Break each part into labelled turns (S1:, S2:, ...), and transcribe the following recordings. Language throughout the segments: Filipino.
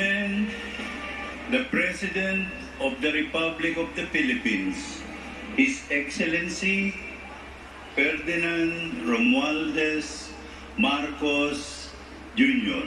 S1: present the President of the Republic of the Philippines, His Excellency Ferdinand Romualdez Marcos Jr.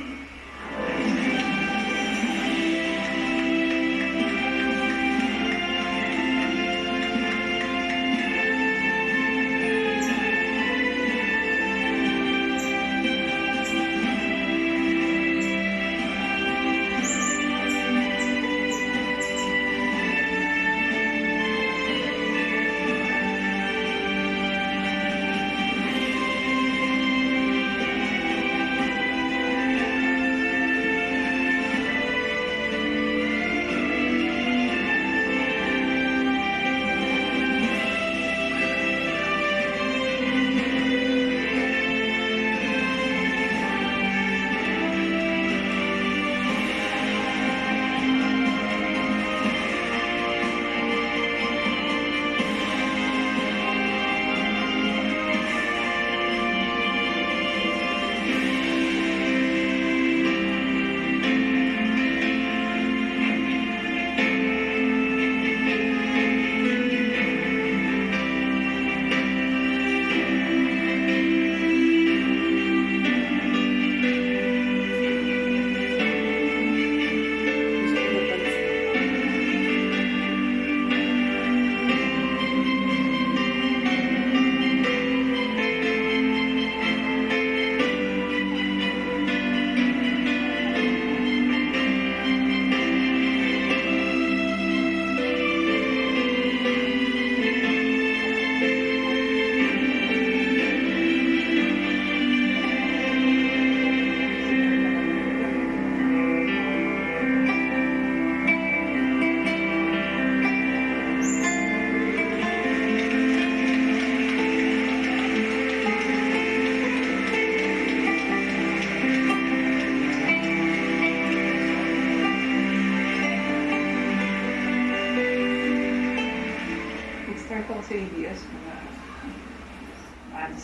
S2: Sa ABS, mga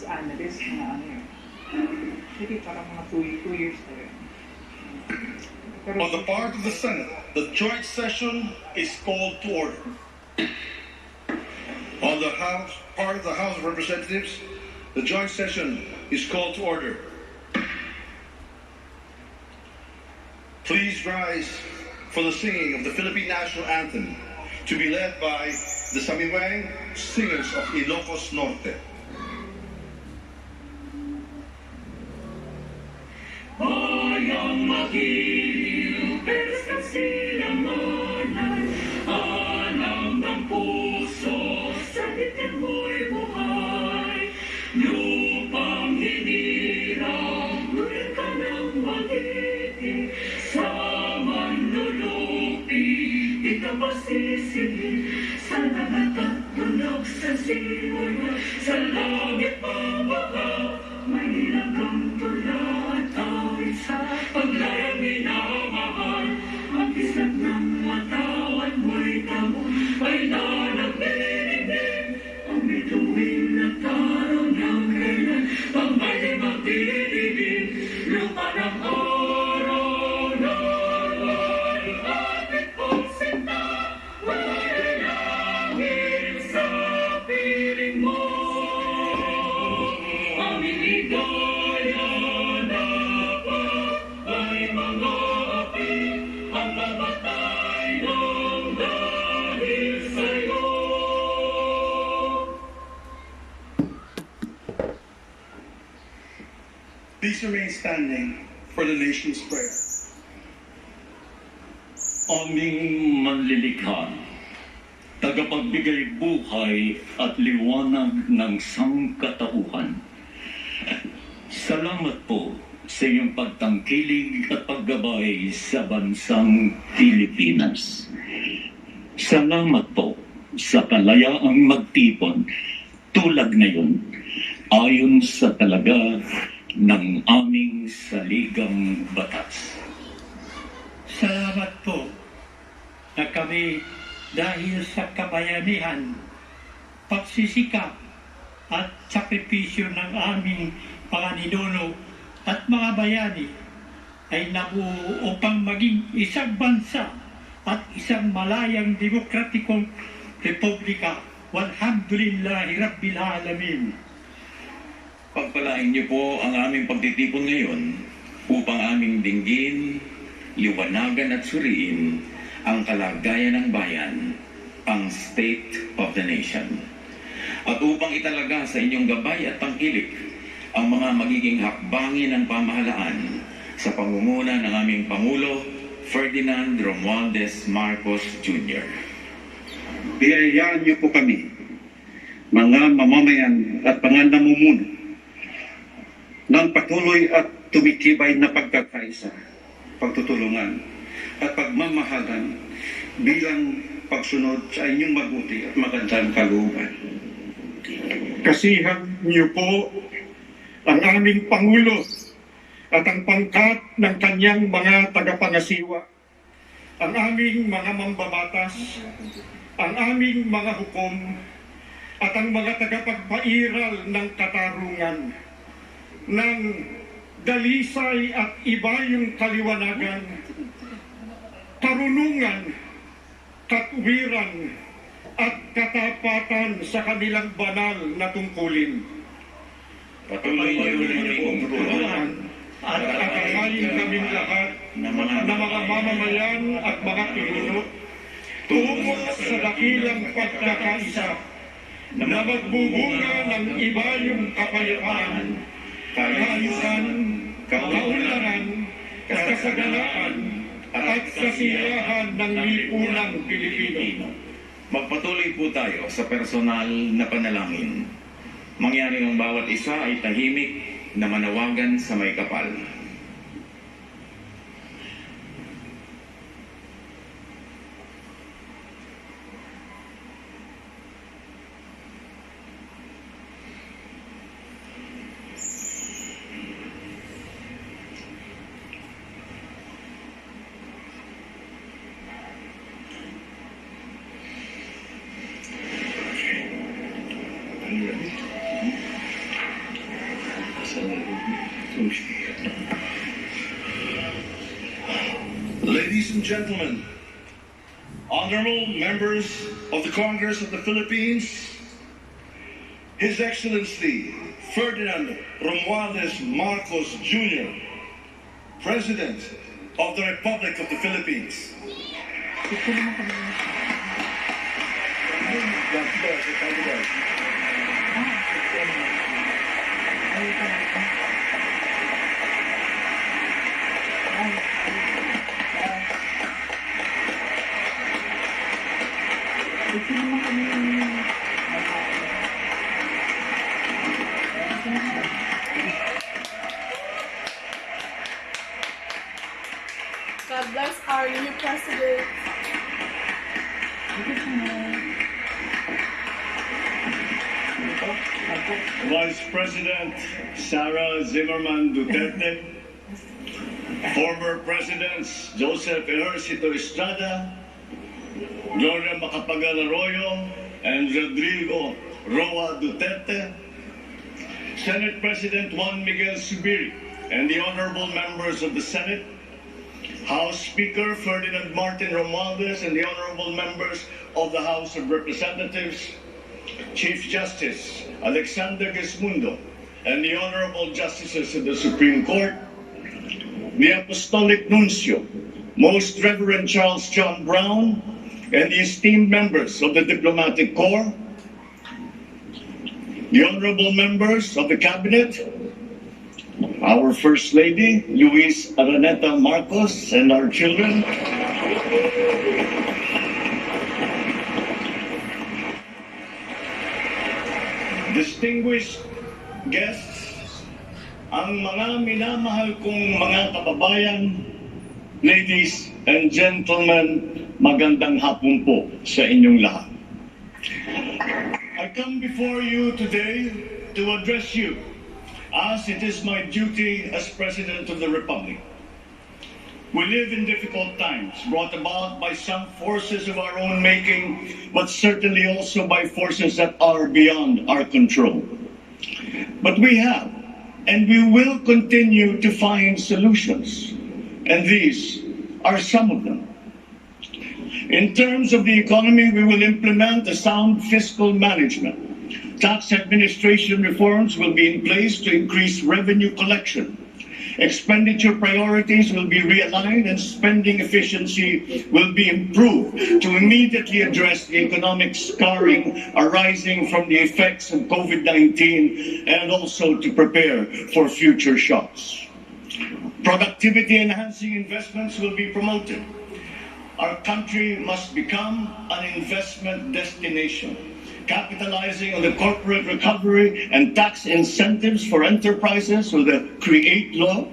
S2: analyst, mga ano yun. Hindi parang mga 2 years na yun.
S3: On the part of the Senate, the joint session is called to order. On the part of the House of Representatives, the joint session is called to order. Please rise for the singing of the Philippine National Anthem, to be led by the Samiwang Singers of Ilocos Norte.
S4: Bayang magiliw, pero silanganan, alam ng puso, sa bitin mo'y buhay. Lupang hinirang, ngunit ka ng magiging, sa manlulupi, di ka masisingin, sa dagat at tunog sa sinuyo, sa langit mabaha, may nilagang tula at awit sa paglayang minamahal. Ang isip ng matawad mo'y tamo, ay nanagninig, ang bituin na taraw ng kailan, pang may magdidilim, lupa ng araw na ay ating kong sinta, may langit sa piling mo. Aming ligaya na pa ay mga api, ang mamatay ng dahil sa'yo.
S3: Please remain standing for the nation's prayer.
S4: Aming manlilikha, tagapagbigay buhay at liwanag ng sangkatauhan. Salamat po sa iyong pagtangkilig at paggabay sa bansang Pilipinas. Salamat po sa kalayaang magtipon tulad ngayon ayon sa talaga ng aming saligang batas.
S5: Salamat po na kami dahil sa kabayanihan, pagsisikap at sakripisyo ng aming mga ninuno at mga bayani ay nabuo upang maging isang bansa at isang malayang demokratikong republika. Walhamdulillahi Rabbil Alamin.
S6: Pagpalain niyo po ang aming pagtitipon ngayon upang aming dinggin, liwanagan at suriin ang kalagayan ng bayan, ang state of the nation. At upang italaga sa inyong gabay at tangkilik ang mga magiging hakbangin ng pamahalaan sa pangunguna ng aming Pangulo, Ferdinand Romualdez Marcos Jr.
S7: Biyayaan niyo po kami, mga mamamayan at mga namumuno, ng patuloy at tumitibay na pagkakaisa, pagtutulungan at pagmamahalan bilang pagsunod sa inyong mabuti at magandang kalooban.
S8: Kasihan niyo po ang aming Pangulo at ang pangkat ng kanyang mga tagapangasiwa, ang aming mga mambabatas, ang aming mga hukom, at ang mga tagapagpairal ng katarungan, ng dalisay at ibayong kaliwanagan, karunungan, katwiran, at katapatan sa kanilang banal na tungkulin.
S6: Patuloy niyo kaming tutulungan
S8: At akahalin kaming lahat na mga mamamayan at mga pinuno tungo sa dakilang pagkakaisa na magbubunga ng ibayong kapayapaan, kaayusan, kaunlaran, kasaganaan, at kasiyahan ng lipunang Pilipino.
S6: Magpatuloy po tayo sa personal na panalangin. Mangyari ng bawat isa ay tahimik na manawagan sa may kapal.
S3: Ladies and gentlemen, honorable members of the Congress of the Philippines, His Excellency Ferdinand Romualdez Marcos Jr., President of the Republic of the Philippines.
S9: God bless our new president.
S1: Vice President Sara Zimmerman Duterte, former Presidents Joseph Ejercito Estrada, Gloria Macapagal Arroyo, and Rodrigo Roa Duterte, Senate President Juan Miguel Zubiri, and the honorable members of the Senate, House Speaker Ferdinand Martin Romualdez, and the honorable members of the House of Representatives, Chief Justice Alexander Gesmundo, and the honorable justices of the Supreme Court, the Apostolic Nuncio, Most Reverend Charles John Brown, and the esteemed members of the Diplomatic Corps, the honorable members of the Cabinet, our First Lady, Luis Araneta Marcos, and our children, distinguished guests, ang mga minamahal kong mga kababayan, ladies and gentlemen, magandang hapon po sa inyong lahat. I come before you today to address you as it is my duty as President of the Republic. We live in difficult times, brought about by some forces of our own making, but certainly also by forces that are beyond our control. But we have, and we will continue to find solutions and these are some of them. In terms of the economy, we will implement a sound fiscal management. Tax administration reforms will be in place to increase revenue collection. Expenditure priorities will be realigned and spending efficiency will be improved to immediately address the economic scarring arising from the effects of COVID-19 and also to prepare for future shocks. Productivity-enhancing investments will be promoted. Our country must become an investment destination, capitalizing on the corporate recovery and tax incentives for enterprises with the CREATE law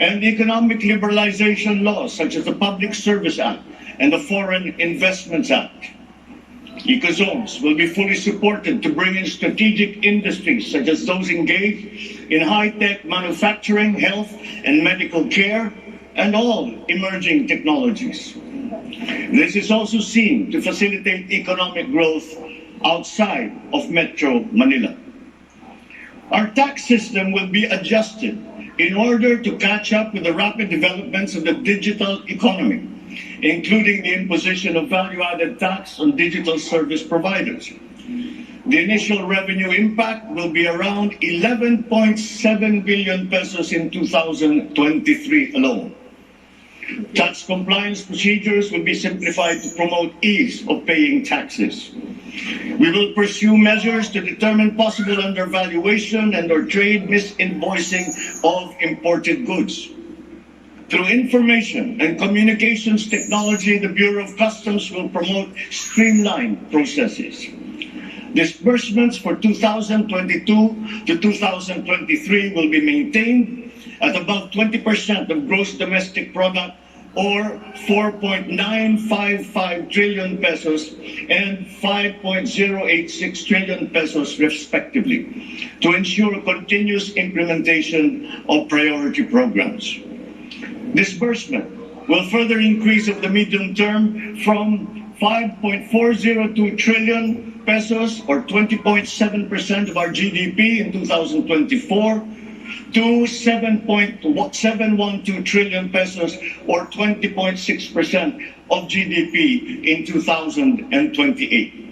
S1: and the economic liberalization laws such as the Public Service Act and the Foreign Investments Act. Ecozones will be fully supported to bring in strategic industries such as those engaged in high-tech manufacturing, health and medical care, and all emerging technologies. This is also seen to facilitate economic growth outside of Metro Manila. Our tax system will be adjusted in order to catch up with the rapid developments of the digital economy, including the imposition of value-added tax on digital service providers. The initial revenue impact will be around 11.7 billion pesos in 2023 alone. Tax compliance procedures will be simplified to promote ease of paying taxes. We will pursue measures to determine possible undervaluation and or trade misinvoicing of imported goods. Through information and communications technology, the Bureau of Customs will promote streamlined processes. Disbursements for 2022 to 2023 will be maintained at above 20% of gross domestic product, or 4.955 trillion pesos and 5.086 trillion pesos respectively, to ensure continuous implementation of priority programs. Disbursement will further increase over the medium term from 5.402 trillion pesos, or 20.7% of our GDP in 2024, to 7.712 trillion pesos, or 20.6% of GDP in 2028.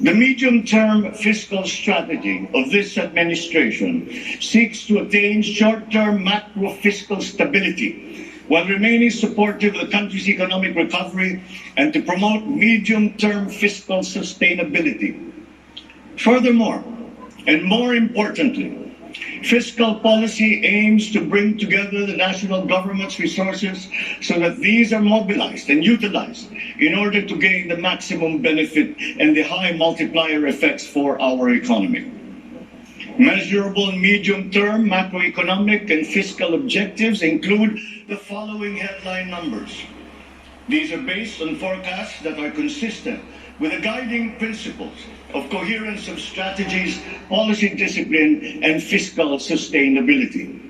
S1: The medium-term fiscal strategy of this administration seeks to attain short-term macro-fiscal stability while remaining supportive of the country's economic recovery and to promote medium-term fiscal sustainability. Furthermore, and more importantly, fiscal policy aims to bring together the national government's resources so that these are mobilized and utilized in order to gain the maximum benefit and the high multiplier effects for our economy. Measurable medium-term macroeconomic and fiscal objectives include the following headline numbers. These are based on forecasts that are consistent with the guiding principles of coherence of strategies, policy discipline, and fiscal sustainability.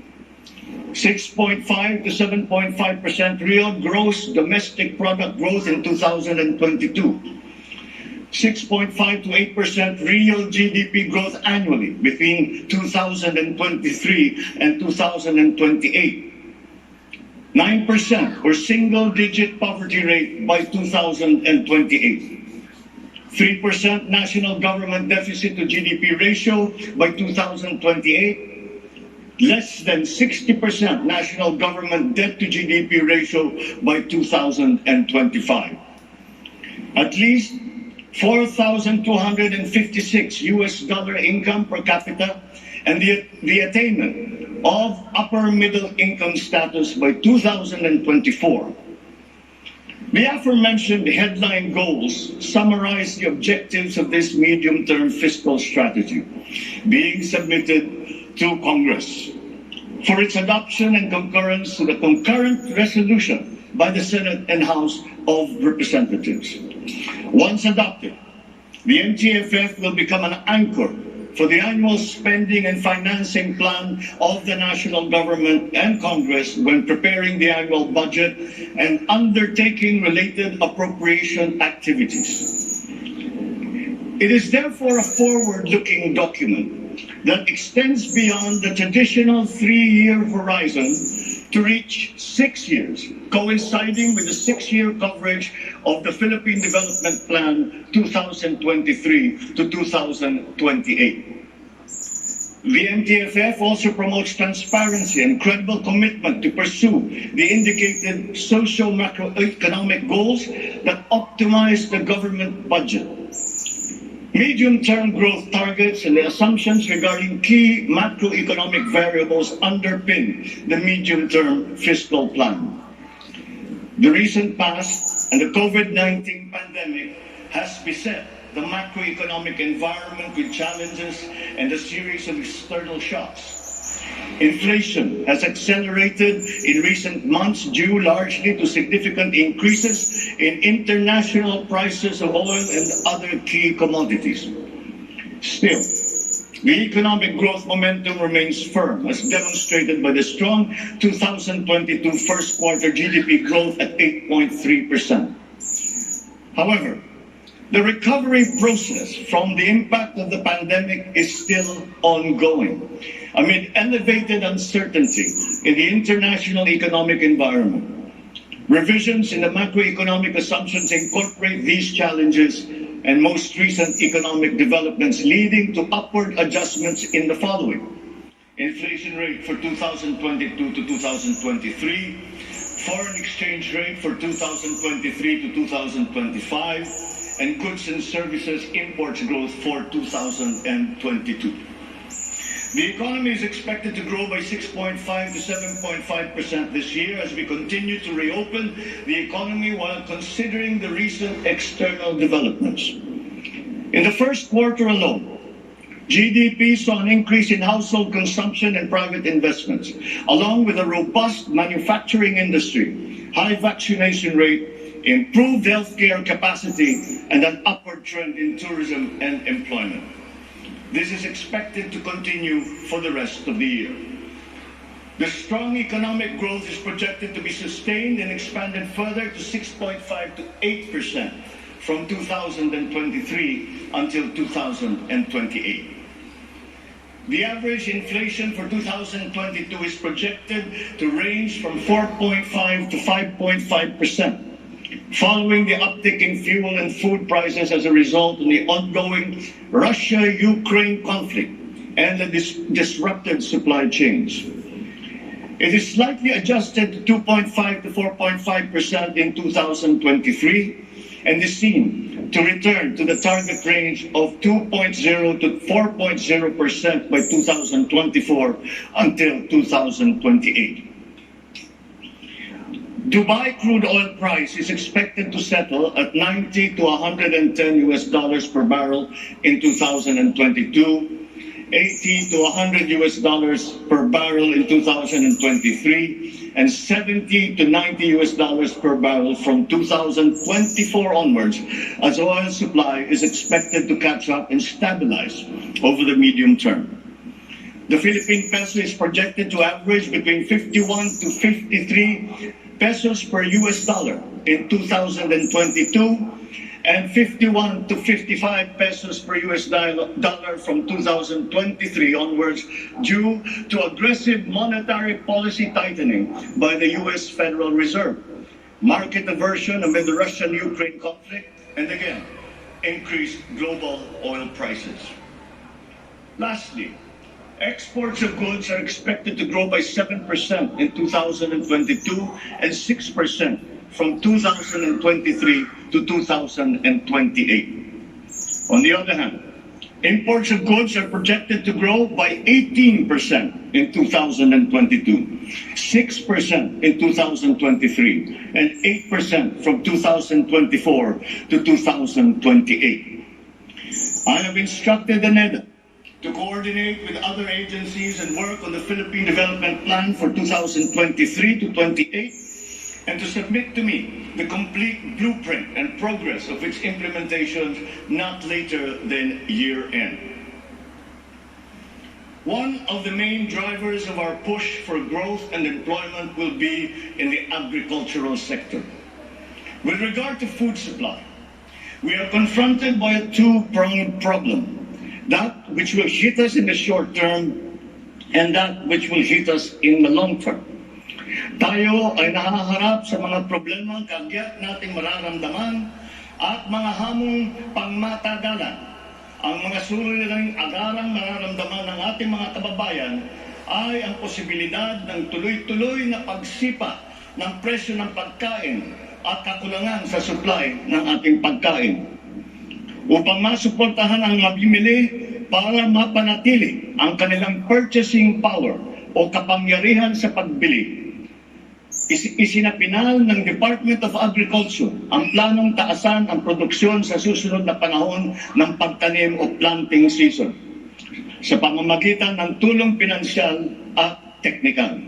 S1: 6.5 to 7.5% real gross domestic product growth in 2022. 6.5 to 8% real GDP growth annually between 2023 and 2028. 9% or single-digit poverty rate by 2028. 3% national government deficit to GDP ratio by 2028. Less than 60% national government debt to GDP ratio by 2025. At least $4,256 income per capita and the attainment of upper middle income status by 2024. The aforementioned headline goals summarize the objectives of this medium-term fiscal strategy being submitted to Congress for its adoption and concurrence to the concurrent resolution by the Senate and House of Representatives. Once adopted, the MTFF will become an anchor for the annual spending and financing plan of the national government and Congress when preparing the annual budget and undertaking related appropriation activities. It is therefore a forward-looking document that extends beyond the traditional 3-year horizon to reach 6 years, coinciding with the 6-year coverage of the Philippine Development Plan 2023 to 2028. The MTFF also promotes transparency and credible commitment to pursue the indicated socio-macroeconomic goals that optimize the government budget. Medium-term growth targets and the assumptions regarding key macroeconomic variables underpin the medium-term fiscal plan. The recent past and the COVID-19 pandemic has beset the macroeconomic environment with challenges and a series of external shocks. Inflation has accelerated in recent months due largely to significant increases in international prices of oil and other key commodities. Still, the economic growth momentum remains firm, as demonstrated by the strong 2022 first quarter GDP growth at 8.3%. However, the recovery process from the impact of the pandemic is still ongoing, amid elevated uncertainty in the international economic environment. Revisions in the macroeconomic assumptions incorporate these challenges and most recent economic developments, leading to upward adjustments in the following: inflation rate for 2022 to 2023, foreign exchange rate for 2023 to 2025, and goods and services imports growth for 2022. The economy is expected to grow by 6.5 to 7.5% this year as we continue to reopen the economy while considering the recent external developments. In the first quarter alone, GDP saw an increase in household consumption and private investments, along with a robust manufacturing industry, high vaccination rate, improved healthcare capacity, and an upward trend in tourism and employment. This is expected to continue for the rest of the year. The strong economic growth is projected to be sustained and expanded further to 6.5 to 8% from 2023 until 2028. The average inflation for 2022 is projected to range from 4.5 to 5.5%. Following the uptick in fuel and food prices as a result of the ongoing Russia-Ukraine conflict and the disrupted supply chains. It is slightly adjusted to 2.5 to 4.5% in 2023 and is seen to return to the target range of 2.0 to 4.0% by 2024 until 2028. Dubai crude oil price is expected to settle at 90 to 110 US dollars per barrel in 2022, 80 to 100 US dollars per barrel in 2023, and 70 to 90 US dollars per barrel from 2024 onwards, as oil supply is expected to catch up and stabilize over the medium term. The Philippine peso is projected to average between 51 to 53 pesos per US dollar in 2022 and 51 to 55 pesos per US dollar from 2023 onwards due to aggressive monetary policy tightening by the US Federal Reserve, market aversion amid the Russian-Ukraine conflict, and again, increased global oil prices. Lastly, exports of goods are expected to grow by 7% in 2022 and 6% from 2023 to 2028. On the other hand, imports of goods are projected to grow by 18% in 2022, 6% in 2023, and 8% from 2024 to 2028. I have instructed the NEDA to coordinate with other agencies and work on the Philippine Development Plan for 2023 to 28 and to submit to me the complete blueprint and progress of its implementation not later than year-end. One of the main drivers of our push for growth and employment will be in the agricultural sector. With regard to food supply, we are confronted by a two-pronged problem: that which will hit us in the short term and that which will hit us in the long term. Tayo ay nahaharap sa mga problema kagyat nating mararamdaman at mga hamong pangmatagalan. Ang mga suliraning agarang mararamdaman ng ating mga kababayan ay ang posibilidad ng tuloy-tuloy na pagsipa ng presyo ng pagkain at kakulangan sa supply ng ating pagkain. Upang masuportahan ang mabimili para mapanatili ang kanilang purchasing power o kapangyarihan sa pagbili, isinapinal ng Department of Agriculture ang planong taasan ang produksyon sa susunod na panahon ng pagtanim o planting season sa pamamagitan ng tulong pinansyal at teknikal.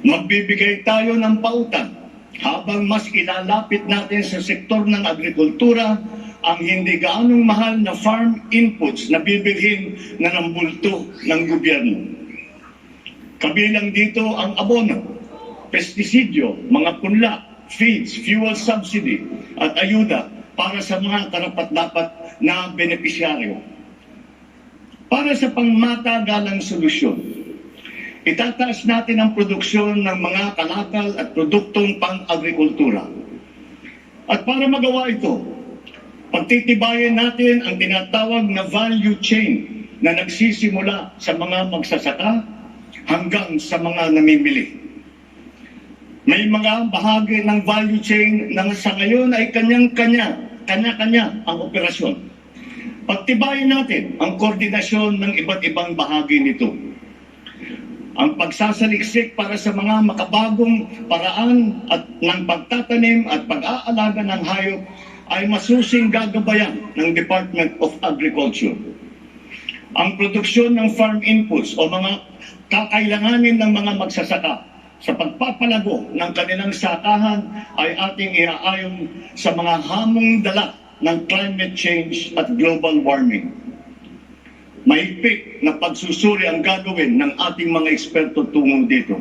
S1: Magbibigay tayo ng pautan habang mas ilalapit natin sa sektor ng agrikultura ang hindi gaanong mahal na farm inputs na bibilhin na ng bulto ng gobyerno. Kabilang dito ang abono, pestisidyo, mga punla, feeds, fuel subsidy at ayuda para sa mga karapat-dapat na benepisyaryo. Para sa pangmatagalang solusyon, itataas natin ang produksyon ng mga kalakal at produktong pang-agrikultura. At para magawa ito, pagtitibayan natin ang tinatawag na value chain na nagsisimula sa mga magsasaka hanggang sa mga namimili. May mga bahagi ng value chain na sa ngayon ay kanya-kanya ang operasyon. Pagtibayan natin ang koordinasyon ng iba't ibang bahagi nito. Ang pagsasaliksik para sa mga makabagong paraan at ng pagtatanim at pag-aalaga ng hayop ay masusing gagabayan ng Department of Agriculture. Ang produksyon ng farm inputs o mga kakailanganin ng mga magsasaka sa pagpapalago ng kanilang sakahan ay ating iaayon sa mga hamong dala ng climate change at global warming. Mahigpit na pagsusuri ang gagawin ng ating mga eksperto tungo dito.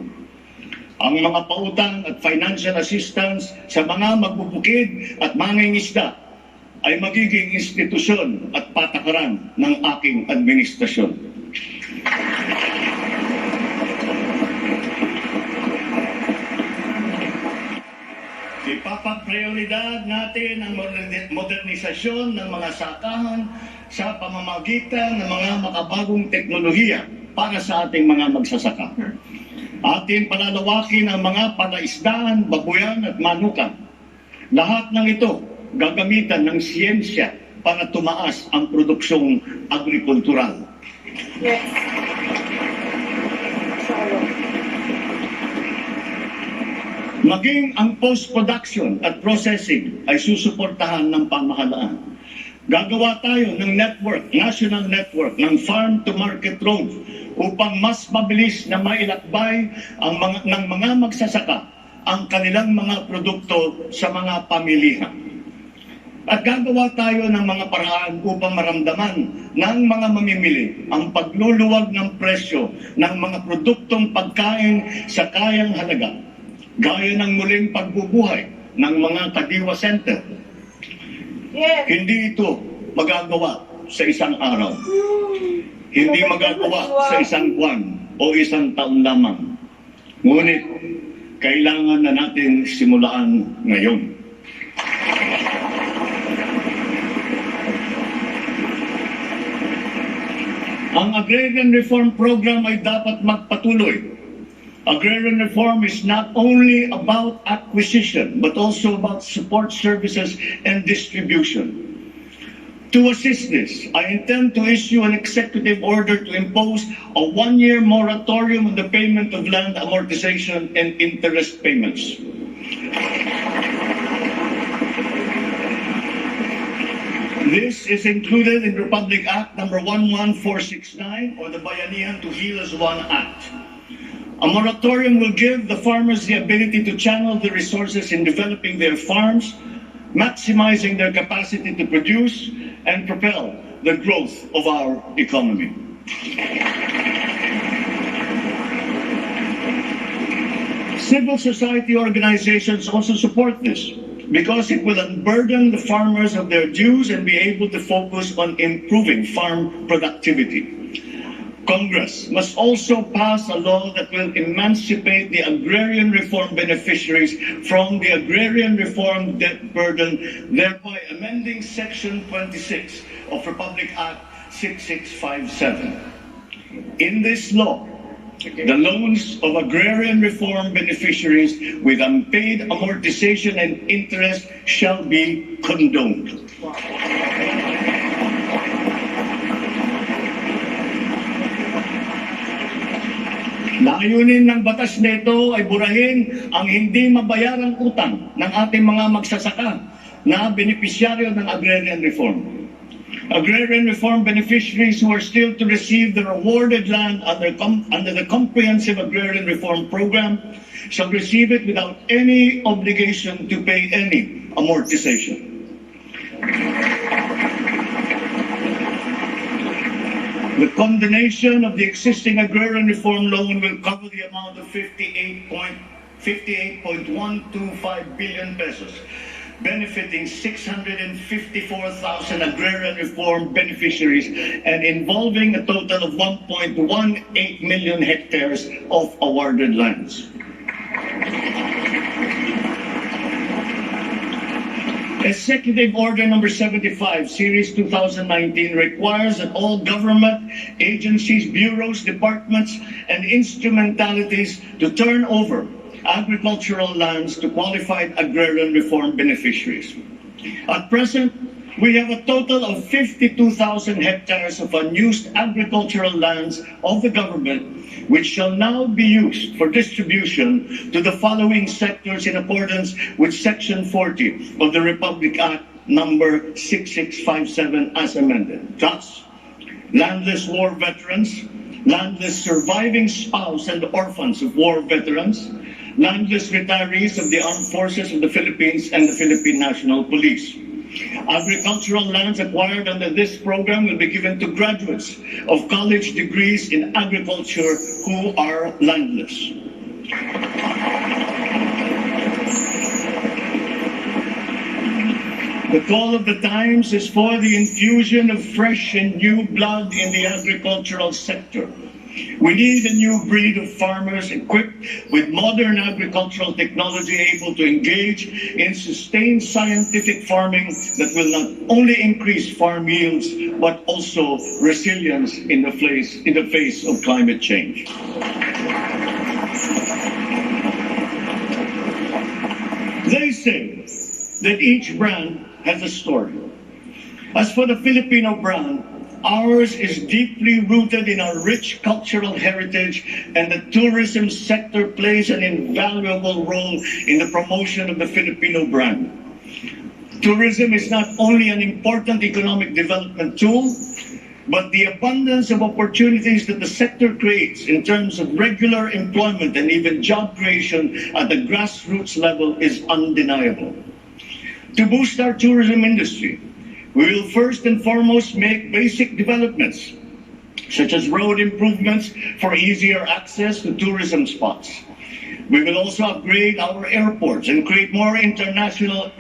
S1: Ang mga pautang at financial assistance sa mga magbubukid at mangingisda ay magiging institusyon at patakaran ng aking administrasyon. Ipapaprioridad natin ang modernisasyon ng mga sakahan sa pamamagitan ng mga makabagong teknolohiya para sa ating mga magsasaka. Ating palalawakin ang mga palaisdaan, babuyan at manukan. Lahat ng ito gagamitan ng siyensya para tumaas ang produksyong agrikultural.
S9: Yes.
S1: Maging ang post-production at processing ay susuportahan ng pamahalaan. Gagawa tayo ng network, national network ng farm-to-market road upang mas mabilis na mailakbay ng mga magsasaka ang kanilang mga produkto sa mga pamilihan. At gagawa tayo ng mga paraan upang maramdaman ng mga mamimili ang pagluluwag ng presyo ng mga produktong pagkain sa kayang halaga, gaya ng muling pagbubuhay ng mga Kadiwa Center.
S9: Yes.
S1: Hindi ito magagawa sa isang araw. Hindi magagawa sa isang buwan o isang taon lamang. Ngunit, kailangan na natin simulaan ngayon. Ang Agrarian Reform Program ay dapat magpatuloy. Agrarian reform is not only about acquisition, but also about support services and distribution. To assist this, I intend to issue an executive order to impose a one-year moratorium on the payment of land amortization and interest payments. This is included in Republic Act number 11469 or the Bayanihan to Heal as One Act. A moratorium will give the farmers the ability to channel the resources in developing their farms, maximizing their capacity to produce and propel the growth of our economy. Civil society organizations also support this. because it will unburden the farmers of their dues and be able to focus on improving farm productivity. Congress must also pass a law that will emancipate the agrarian reform beneficiaries from the agrarian reform debt burden, thereby amending Section 26 of Republic Act 6657. In this law, the loans of agrarian reform beneficiaries with unpaid amortization and interest shall be condoned. Layunin ng batas nito ay burahin ang hindi mabayarang utang ng ating mga magsasaka na benepisyaryo ng agrarian reform. Agrarian reform beneficiaries who are still to receive their awarded land under the Comprehensive Agrarian Reform Program shall receive it without any obligation to pay any amortization. The condonation of the existing agrarian reform loan will cover the amount of 58.125 billion pesos, benefiting 654,000 agrarian reform beneficiaries and involving a total of 1.18 million hectares of awarded lands. Executive Order Number 75, Series 2019 requires that all government agencies, bureaus, departments, and instrumentalities to turn over agricultural lands to qualified agrarian reform beneficiaries. At present, we have a total of 52,000 hectares of unused agricultural lands of the government, which shall now be used for distribution to the following sectors in accordance with Section 40 of the Republic Act number 6657 as amended. Thus, landless war veterans, landless surviving spouse and orphans of war veterans, landless retirees of the Armed Forces of the Philippines and the Philippine National Police. Agricultural lands acquired under this program will be given to graduates of college degrees in agriculture who are landless. The call of the times is for the infusion of fresh and new blood in the agricultural sector. We need a new breed of farmers equipped with modern agricultural technology able to engage in sustained scientific farming that will not only increase farm yields but also resilience in the face of climate change. They say that each brand has a story. As for the Filipino brand, ours is deeply rooted in our rich cultural heritage, and the tourism sector plays an invaluable role in the promotion of the Filipino brand. Tourism is not only an important economic development tool, but the abundance of opportunities that the sector creates in terms of regular employment and even job creation at the grassroots level is undeniable. To boost our tourism industry, we will first and foremost make basic developments, such as road improvements for easier access to tourism spots. We will also upgrade our airports and create more international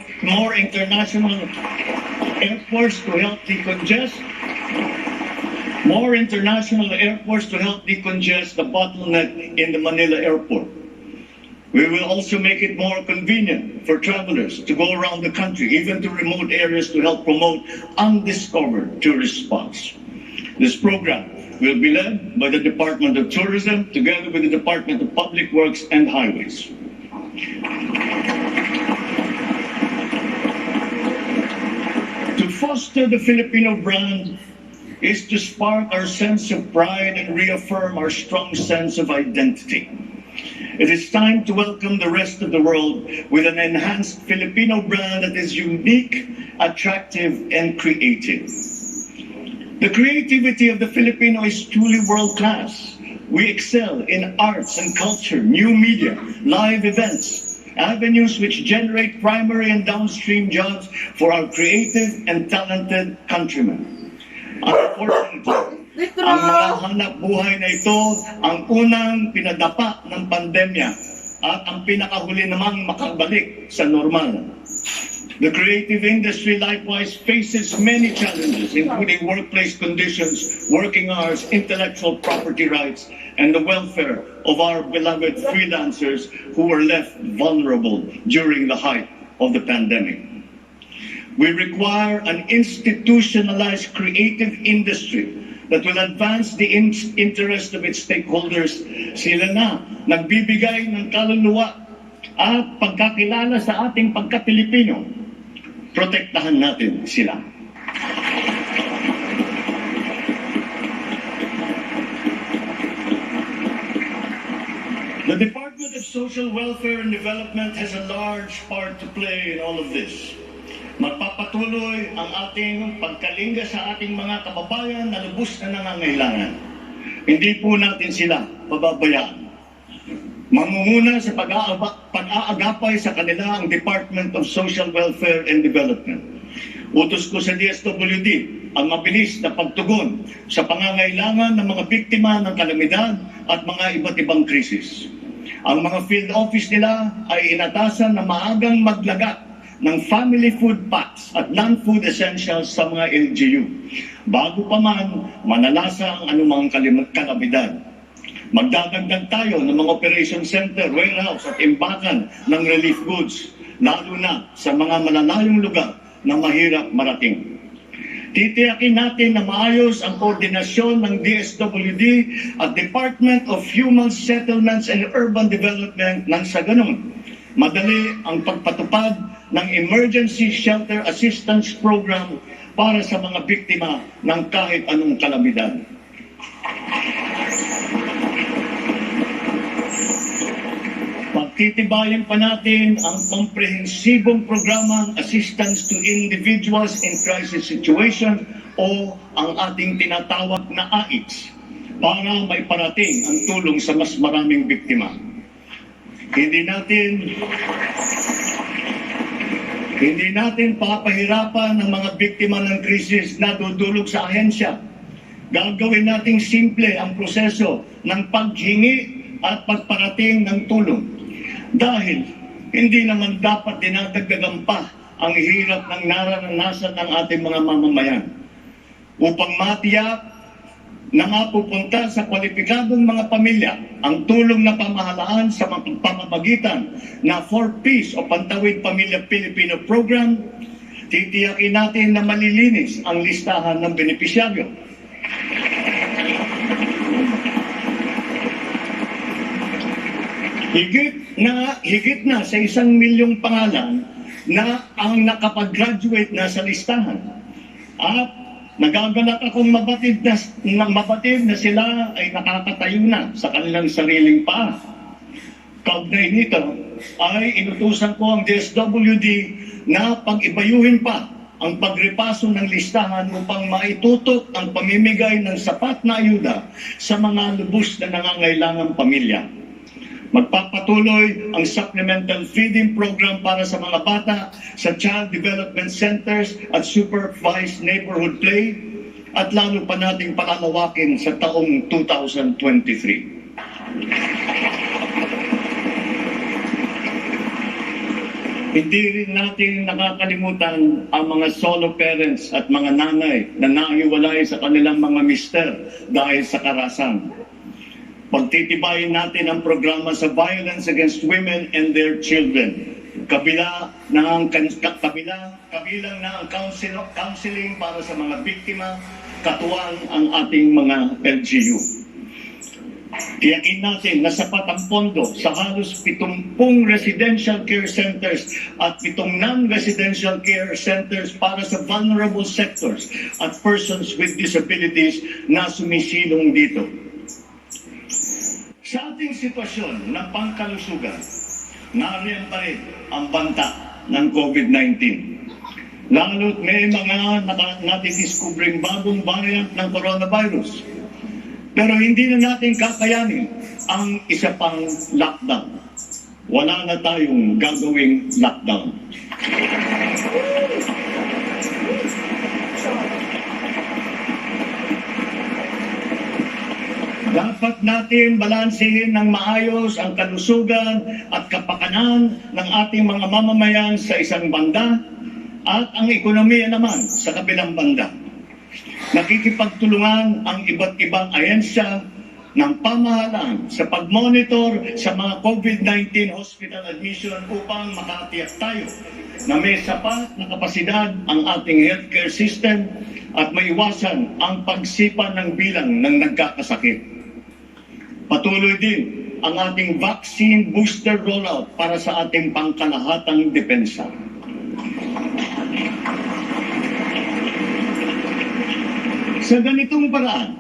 S1: airports to help decongest the bottleneck in the Manila airport. We will also make it more convenient for travelers to go around the country, even to remote areas, to help promote undiscovered tourist spots. This program will be led by the Department of Tourism together with the Department of Public Works and Highways. To foster the Filipino brand is to spark our sense of pride and reaffirm our strong sense of identity. It is time to welcome the rest of the world with an enhanced Filipino brand that is unique, attractive, and creative. The creativity of the Filipino is truly world-class. We excel in arts and culture, new media, live events, avenues which generate primary and downstream jobs for our creative and talented countrymen. Unfortunately, ang mga hanap buhay na ito ang unang pinadapa ng pandemya at ang pinakahuli namang makabalik sa normal. The creative industry likewise faces many challenges, including workplace conditions, working hours, intellectual property rights, and the welfare of our beloved freelancers who were left vulnerable during the height of the pandemic. We require an institutionalized creative industry that will advance the interest of its stakeholders. Sila na nagbibigay ng kaluluwa at pagkakilala sa ating pagka-Pilipino. Protektahan natin sila. The Department of Social Welfare and Development has a large part to play in all of this. Magpapatuloy ang ating pagkalinga sa ating mga kababayan na lubos na nangangailangan. Hindi po natin sila pababayaan. Mangunguna sa pag-aagapay sa kanila ang Department of Social Welfare and Development. Utos ko sa DSWD ang mabilis na pagtugon sa pangangailangan ng mga biktima ng kalamidad at mga iba't ibang krisis. Ang mga field office nila ay inatasan na maagang maglaga ng family food packs at non-food essentials sa mga LGU bago pa man manalasa ang anumang kalamidad. Magdadagdag tayo ng mga operation center, warehouse at imbakan ng relief goods, lalo na sa mga malalayong lugar na mahirap marating. Titiyakin natin na maayos ang koordinasyon ng DSWD at Department of Human Settlements and Urban Development nang sa ganun madali ang pagpatupad ng Emergency Shelter Assistance Program para sa mga biktima ng kahit anong kalamidad. Pagtitibayan pa natin ang komprehensibong programang Assistance to Individuals in Crisis Situation o ang ating tinatawag na AIDS para may parating ang tulong sa mas maraming biktima. Hindi natin papahirapan ang mga biktima ng krisis na dudulog sa ahensya. Gagawin nating simple ang proseso ng paghingi at pagparating ng tulong. Dahil hindi naman dapat dinadagdagan pa ang hirap ng nararanasan ng ating mga mamamayan. Upang matiyak na mapupunta sa kwalipikadong mga pamilya ang tulong na pamahalaan sa pamamagitan na 4Ps o Pantawid Pamilya Pilipino Program, titiyakin natin na malilinis ang listahan ng benepisyaryo. Higit na sa 1 milyong pangalan na ang nakapag-graduate na sa listahan. At nagagalak akong mabatid na sila ay nakakatayo na sa kanilang sariling paa. Kaugnay nito ay inutusan ko ang DSWD na pag-ibayuhin pa ang pagrepaso ng listahan upang maitutok ang pamimigay ng sapat na ayuda sa mga lubos na nangangailangang pamilya. Magpapatuloy ang supplemental feeding program para sa mga bata sa child development centers at supervised neighborhood play at lalo pa nating palalawakin sa taong 2023. Hindi rin natin nakakalimutan ang mga solo parents at mga nanay na naiwalay sa kanilang mga mister dahil sa karahasan. Pagtitibayin natin ang programa sa violence against women and their children. Kabilang na ang counseling para sa mga biktima, katuwang ang ating mga LGU. Tiyakin natin na sapat ang pondo sa halos 70 residential care centers at 7 non-residential care centers para sa vulnerable sectors at persons with disabilities na sumisilong dito. Sa ating sitwasyon ng pangkalusugan, nariyan pa rin ang banta ng COVID-19. Lalo't may mga natidiscovering bagong variant ng coronavirus. Pero hindi na natin kakayanin ang isa pang lockdown. Wala na tayong gagawing lockdown. Dapat natin balansehin ng maayos ang kalusugan at kapakanan ng ating mga mamamayan sa isang banda at ang ekonomiya naman sa kabilang banda. Nakikipagtulungan ang iba't ibang ahensya ng pamahalaan sa pag-monitor sa mga COVID-19 hospital admission upang makatiyak tayo na may sapat na kapasidad ang ating healthcare system at maiwasan ang pagsipa ng bilang ng nagkakasakit. Patuloy din ang ating vaccine booster rollout para sa ating pangkalahatang depensa. Sa ganitong paraan,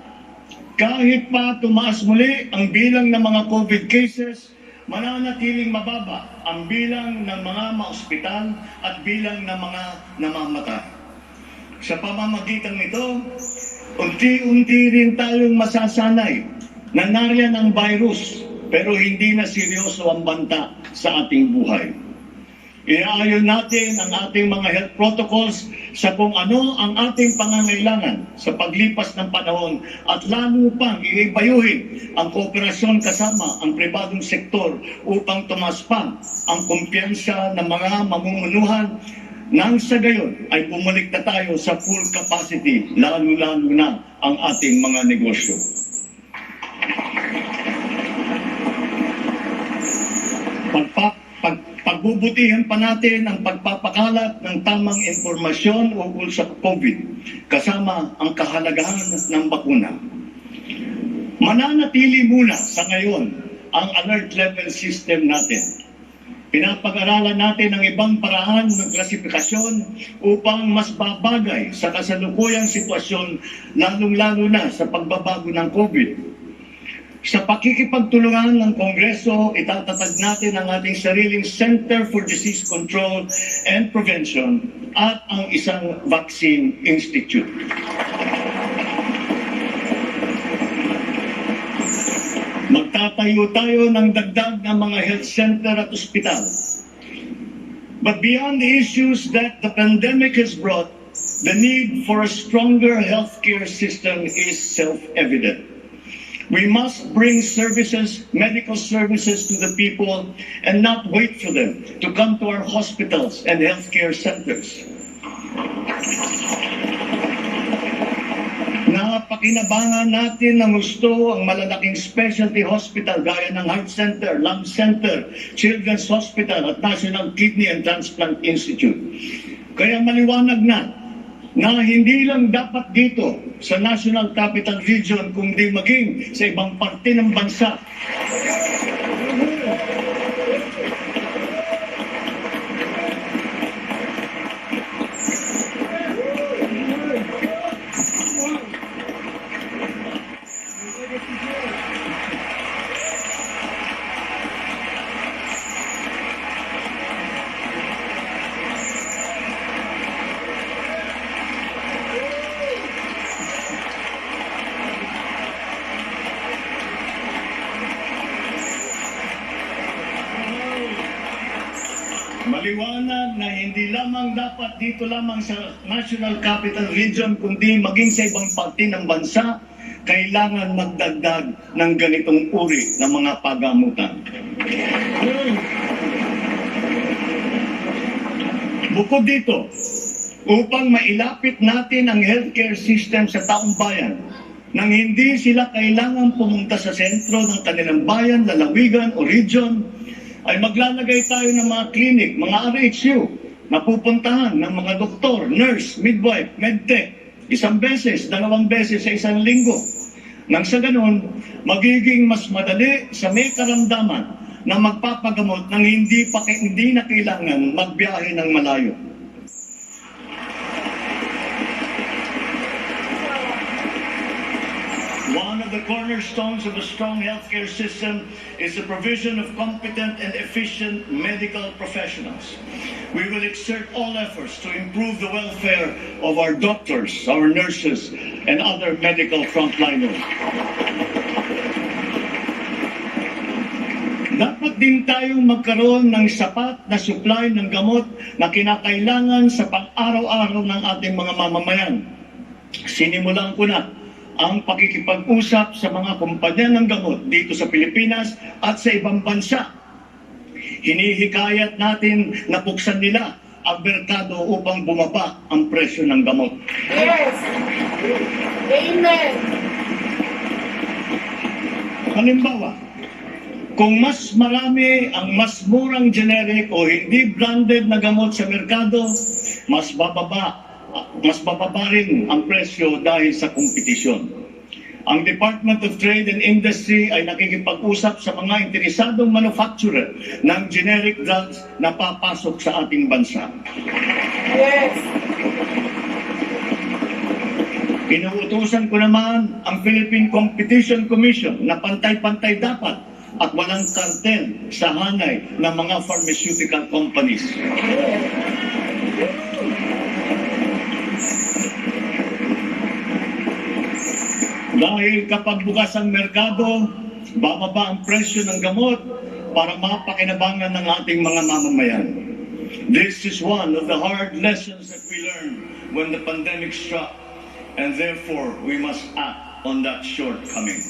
S1: kahit pa tumaas muli ang bilang ng mga COVID cases, mananatiling mababa ang bilang ng mga maospital at bilang ng mga namamatay. Sa pamamagitan nito, unti-unti rin tayong masasanay na nariyan ang virus pero hindi na seryoso ang banta sa ating buhay. Iaayon natin ang ating mga health protocols sa kung ano ang ating pangangailangan sa paglipas ng panahon at lalo pang iibayuhin ang kooperasyon kasama ang pribadong sektor upang tumas pa ang kumpiyansa ng mga mamumunuhan nang sa gayon ay bumalik na tayo sa full capacity, lalo-lalo na ang ating mga negosyo. Pagbubutihan pa natin ang pagpapakalat ng tamang impormasyon ukol sa COVID, kasama ang kahalagahan ng bakuna. Mananatili muna sa ngayon ang alert level system natin. Pinapag-aralan natin ang ibang paraan ng klasifikasyon upang mas babagay sa kasalukuyang sitwasyon, lalong-lalo na sa pagbabago ng COVID. Sa pakikipagtulungan ng Kongreso, itatatag natin ang ating sariling Center for Disease Control and Prevention at ang isang Vaccine Institute. Magtatayo tayo ng dagdag ng mga health center at ospital. But beyond the issues that the pandemic has brought, the need for a stronger healthcare system is self-evident. We must bring services, medical services to the people and not wait for them to come to our hospitals and healthcare centers. Napakinabangan natin ng gusto ang malalaking specialty hospital gaya ng Heart Center, Lung Center, Children's Hospital at National Kidney and Transplant Institute. Kaya maliwanag na hindi lang dapat dito sa National Capital Region kundi maging sa ibang parte ng bansa. Maliwanag na hindi lamang dapat dito lamang sa National Capital Region kundi maging sa ibang parte ng bansa, kailangan magdagdag ng ganitong uri ng mga pagamutan. Bukod dito, upang mailapit natin ang healthcare system sa taong bayan, nang hindi sila kailangan pumunta sa sentro ng kanilang bayan, lalawigan o region, ay maglalagay tayo ng mga clinic, mga RHU, na pupuntahan ng mga doktor, nurse, midwife, medtech, 1 beses, 2 beses sa 1 linggo. Nang sa ganun, magiging mas madali sa may karamdaman na magpapagamot nang hindi na kailangan magbiyahe ng malayo. One of the cornerstones of a strong healthcare system is the provision of competent and efficient medical professionals. We will exert all efforts to improve the welfare of our doctors, our nurses, and other medical frontliners. Dapat din tayong magkaroon ng sapat na supply ng gamot na kinakailangan sa pang-araw-araw ng ating mga mamamayan. Sinimulan ko na ang pakikipag-usap sa mga kumpanya ng gamot dito sa Pilipinas at sa ibang bansa. Hinihikayat natin na buksan nila ang merkado upang bumaba ang presyo ng gamot.
S9: Yes. Amen.
S1: Halimbawa, kung mas marami ang mas murang generic o hindi branded na gamot sa merkado, mas bababa rin ang presyo dahil sa kompetisyon. Ang Department of Trade and Industry ay nakikipag-usap sa mga interesadong manufacturer ng generic drugs na papasok sa ating bansa.
S9: Yes.
S1: Inuutusan ko naman ang Philippine Competition Commission na pantay-pantay dapat at walang kartel sa hanay ng mga pharmaceutical companies. Dahil kapag bukas ang merkado, bababa ang presyo ng gamot para mapakinabangan ng ating mga mamamayan. This is one of the hard lessons that we learned when the pandemic struck, and therefore we must act on that shortcoming.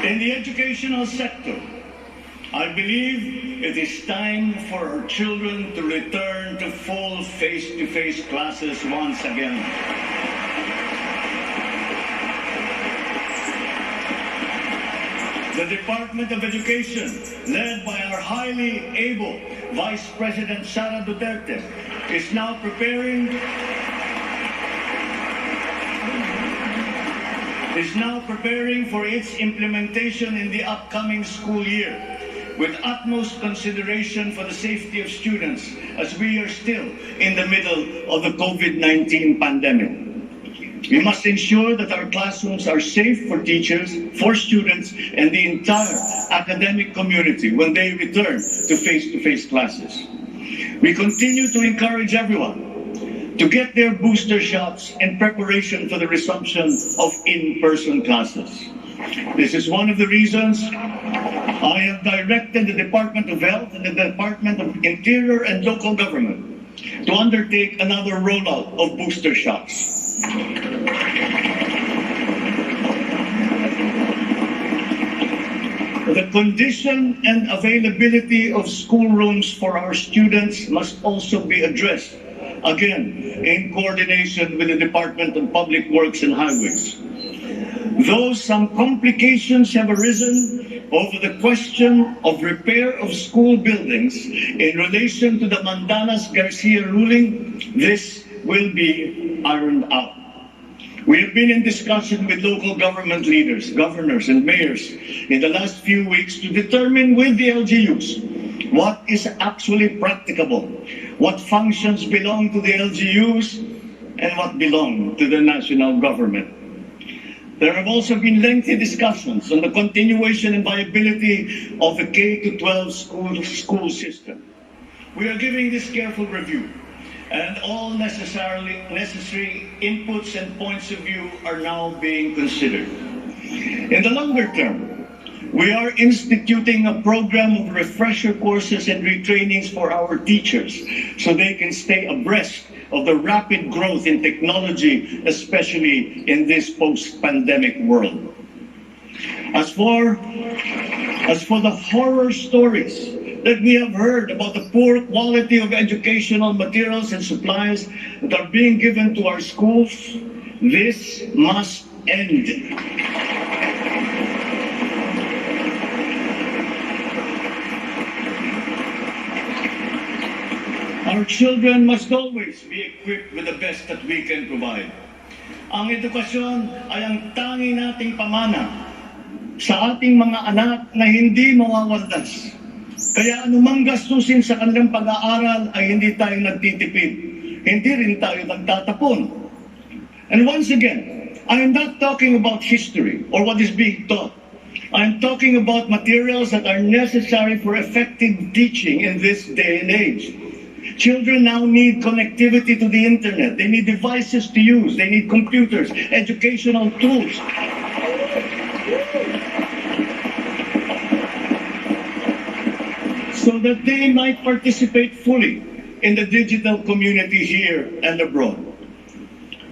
S1: In the educational sector, I believe it is time for our children to return to full face-to-face classes once again. The Department of Education, led by our highly able Vice President Sara Duterte, is now preparing for its implementation in the upcoming school year, with utmost consideration for the safety of students as we are still in the middle of the COVID-19 pandemic. We must ensure that our classrooms are safe for teachers, for students, and the entire academic community when they return to face-to-face classes. We continue to encourage everyone to get their booster shots in preparation for the resumption of in-person classes. This is one of the reasons I have directed the Department of Health and the Department of Interior and Local Government to undertake another rollout of booster shots. The condition and availability of schoolrooms for our students must also be addressed, again, in coordination with the Department of Public Works and Highways. Though some complications have arisen over the question of repair of school buildings in relation to the Mandanas-Garcia ruling, this will be ironed out. We have been in discussion with local government leaders, governors, and mayors in the last few weeks to determine with the LGUs what is actually practicable, what functions belong to the LGUs, and what belong to the national government. There have also been lengthy discussions on the continuation and viability of the K-12 school system. We are giving this careful review, and all necessary inputs and points of view are now being considered. In the longer term, we are instituting a program of refresher courses and retrainings for our teachers so they can stay abreast of the rapid growth in technology, especially in this post-pandemic world. As for the horror stories that we have heard about the poor quality of educational materials and supplies that are being given to our schools, this must end. Our children must always be equipped with the best that we can provide. Ang edukasyon ay ang tangi nating pamana sa ating mga anak na hindi mawawaldas. Kaya anumang gastusin sa kanilang pag-aaral ay hindi tayo nagtitipid. Hindi rin tayo nagtatapon. And once again, I am not talking about history or what is being taught. I am talking about materials that are necessary for effective teaching in this day and age. Children now need connectivity to the internet. They need devices to use. They need computers, educational tools. So that they might participate fully in the digital community here and abroad.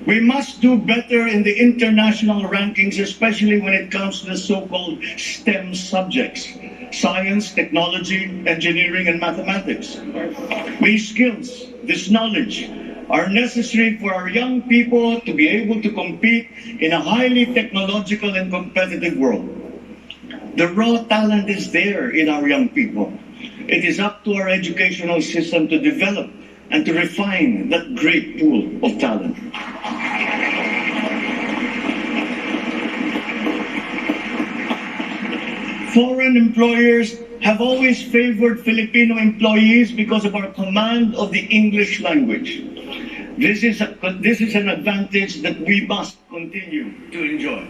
S1: We must do better in the international rankings, especially when it comes to the so-called STEM subjects: science, technology, engineering, and mathematics. These skills, this knowledge, are necessary for our young people to be able to compete in a highly technological and competitive world. The raw talent is there in our young people. It is up to our educational system to develop and to refine that great pool of talent. Foreign employers have always favored Filipino employees because of our command of the English language. This is an advantage that we must continue to enjoy.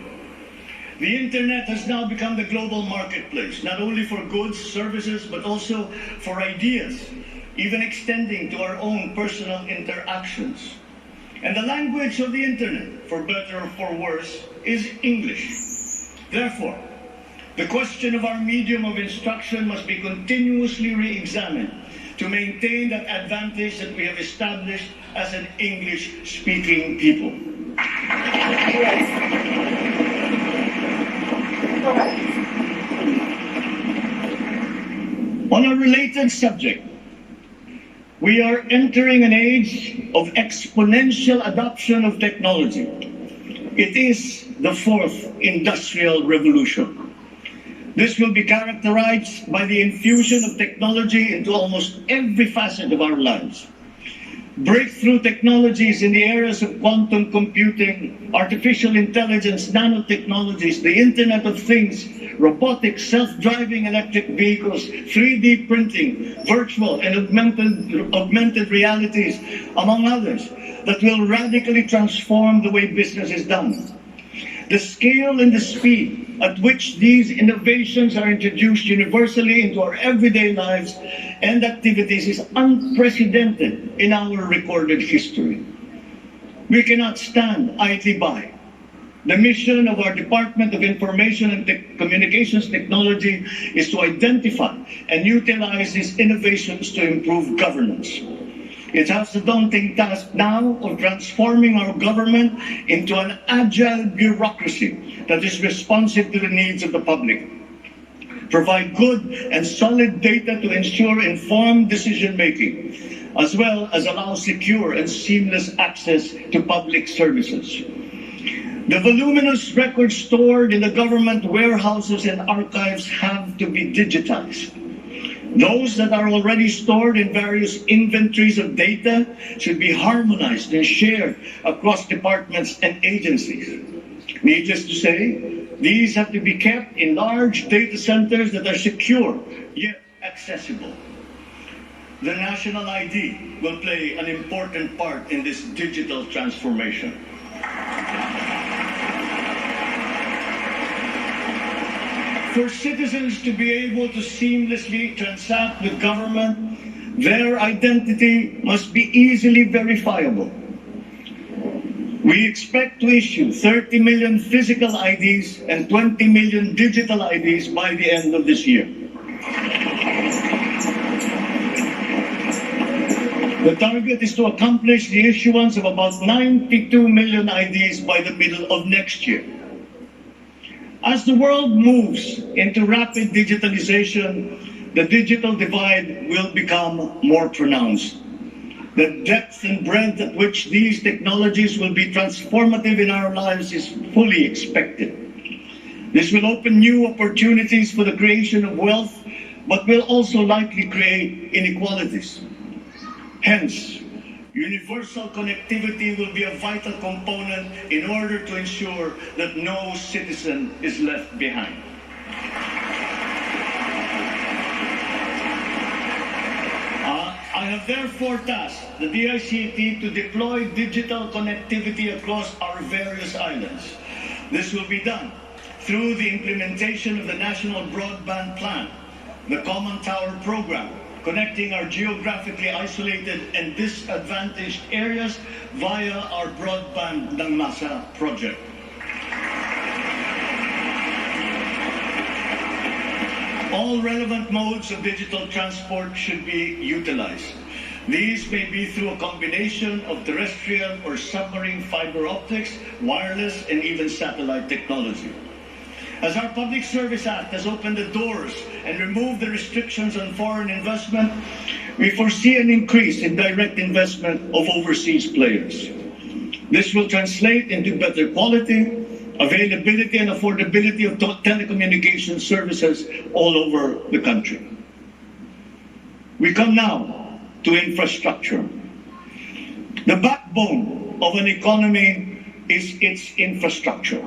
S1: The internet has now become the global marketplace, not only for goods, services, but also for ideas, even extending to our own personal interactions. And the language of the internet, for better or for worse, is English. Therefore, the question of our medium of instruction must be continuously re-examined to maintain that advantage that we have established as an English-speaking people.
S9: Yes. Correct.
S1: On a related subject, we are entering an age of exponential adoption of technology. It is the fourth industrial revolution. This will be characterized by the infusion of technology into almost every facet of our lives. Breakthrough technologies in the areas of quantum computing, artificial intelligence, nanotechnologies, the Internet of Things, robotics, self-driving electric vehicles, 3D printing, virtual and augmented realities, among others, that will radically transform the way business is done. The scale and the speed at which these innovations are introduced universally into our everyday lives and activities is unprecedented in our recorded history. We cannot stand idly by. The mission of our Department of Information and Communications Technology is to identify and utilize these innovations to improve governance. It has the daunting task now of transforming our government into an agile bureaucracy that is responsive to the needs of the public. Provide good and solid data to ensure informed decision-making, as well as allow secure and seamless access to public services. The voluminous records stored in the government warehouses and archives have to be digitized. Those that are already stored in various inventories of data should be harmonized and shared across departments and agencies. Needless to say, these have to be kept in large data centers that are secure yet accessible. The national ID will play an important part in this digital transformation. For citizens to be able to seamlessly transact with government, their identity must be easily verifiable. We expect to issue 30 million physical IDs and 20 million digital IDs by the end of this year. The target is to accomplish the issuance of about 92 million IDs by the middle of next year. As the world moves into rapid digitalization, the digital divide will become more pronounced. The depth and breadth at which these technologies will be transformative in our lives is fully expected. This will open new opportunities for the creation of wealth, but will also likely create inequalities. Hence, universal connectivity will be a vital component in order to ensure that no citizen is left behind. I have therefore tasked the DICT to deploy digital connectivity across our various islands. This will be done through the implementation of the National Broadband Plan, the Common Tower Program, connecting our geographically isolated and disadvantaged areas via our Broadband ng Masa project. All relevant modes of digital transport should be utilized. These may be through a combination of terrestrial or submarine fiber optics, wireless, and even satellite technology. As our Public Service Act has opened the doors and removed the restrictions on foreign investment, we foresee an increase in direct investment of overseas players. This will translate into better quality, availability, and affordability of telecommunication services all over the country. We come now to infrastructure. The backbone of an economy is its infrastructure.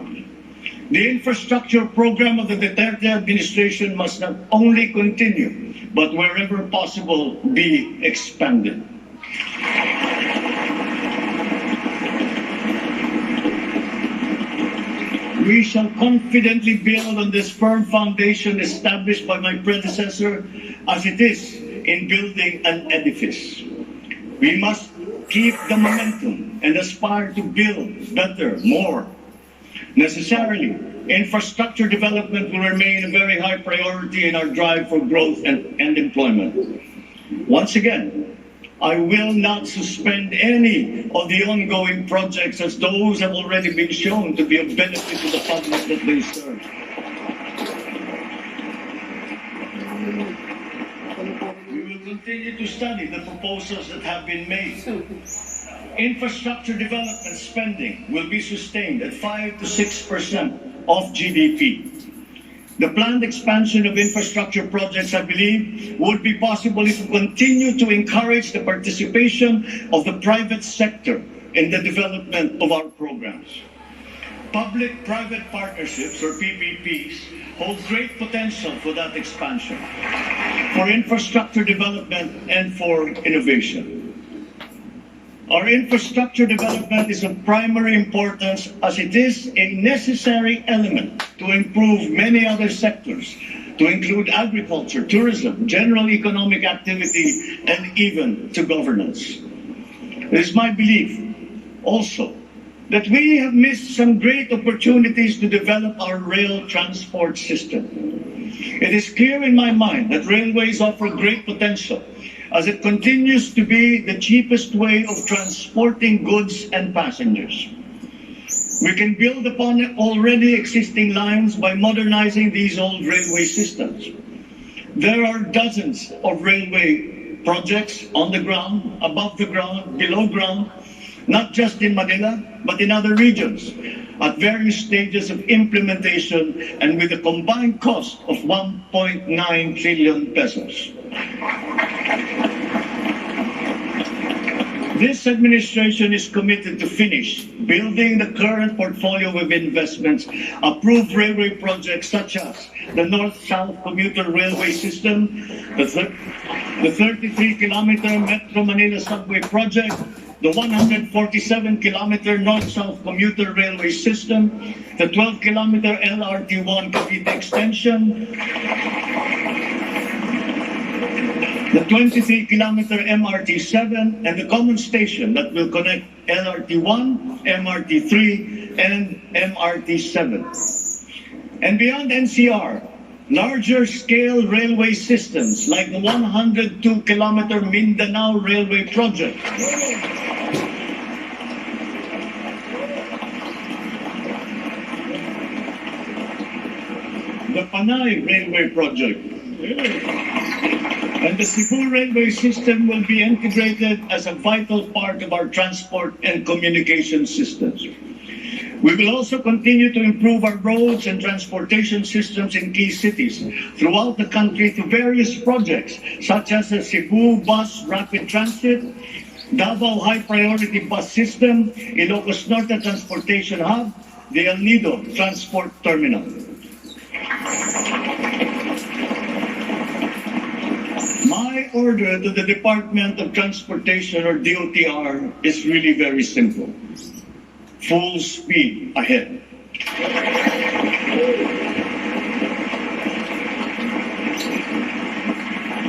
S1: The infrastructure program of the Duterte administration must not only continue, but wherever possible, be expanded. We shall confidently build on this firm foundation established by my predecessor, as it is in building an edifice. We must keep the momentum and aspire to build better, more. Necessarily, infrastructure development will remain a very high priority in our drive for growth and employment. Once again, I will not suspend any of the ongoing projects, as those have already been shown to be of benefit to the public that they serve. We will continue to study the proposals that have been made. Infrastructure development spending will be sustained at 5 to 6% of GDP. The planned expansion of infrastructure projects, I believe, would be possible if we continue to encourage the participation of the private sector in the development of our programs. Public-private partnerships, or PPPs, hold great potential for that expansion, for infrastructure development, and for innovation. Our infrastructure development is of primary importance, as it is a necessary element to improve many other sectors, to include agriculture, tourism, general economic activity, and even to governance. It is my belief also that we have missed some great opportunities to develop our rail transport system. It is clear in my mind that railways offer great potential, as it continues to be the cheapest way of transporting goods and passengers. We can build upon already existing lines by modernizing these old railway systems. There are dozens of railway projects on the ground, above the ground, below ground, not just in Manila, but in other regions, at various stages of implementation and with a combined cost of 1.9 trillion pesos. This administration is committed to finish building the current portfolio of investments, approved railway projects such as the North-South Commuter Railway System, the 33-kilometer Metro Manila Subway Project, the 147-kilometer North-South Commuter Railway System, the 12-kilometer LRT1 Cavite Extension, the 23-kilometer MRT7, and the common station that will connect LRT1, MRT3, and MRT7. And beyond NCR, larger scale railway systems like the 102-kilometer Mindanao Railway Project, the Panay Railway Project, and the Cebu Railway System will be integrated as a vital part of our transport and communication systems. We will also continue to improve our roads and transportation systems in key cities throughout the country through various projects, such as the Cebu Bus Rapid Transit, Davao High Priority Bus System, Ilocos Norte Transportation Hub, the El Nido Transport Terminal. My order to the Department of Transportation, or DOTR, is really very simple. Full speed ahead.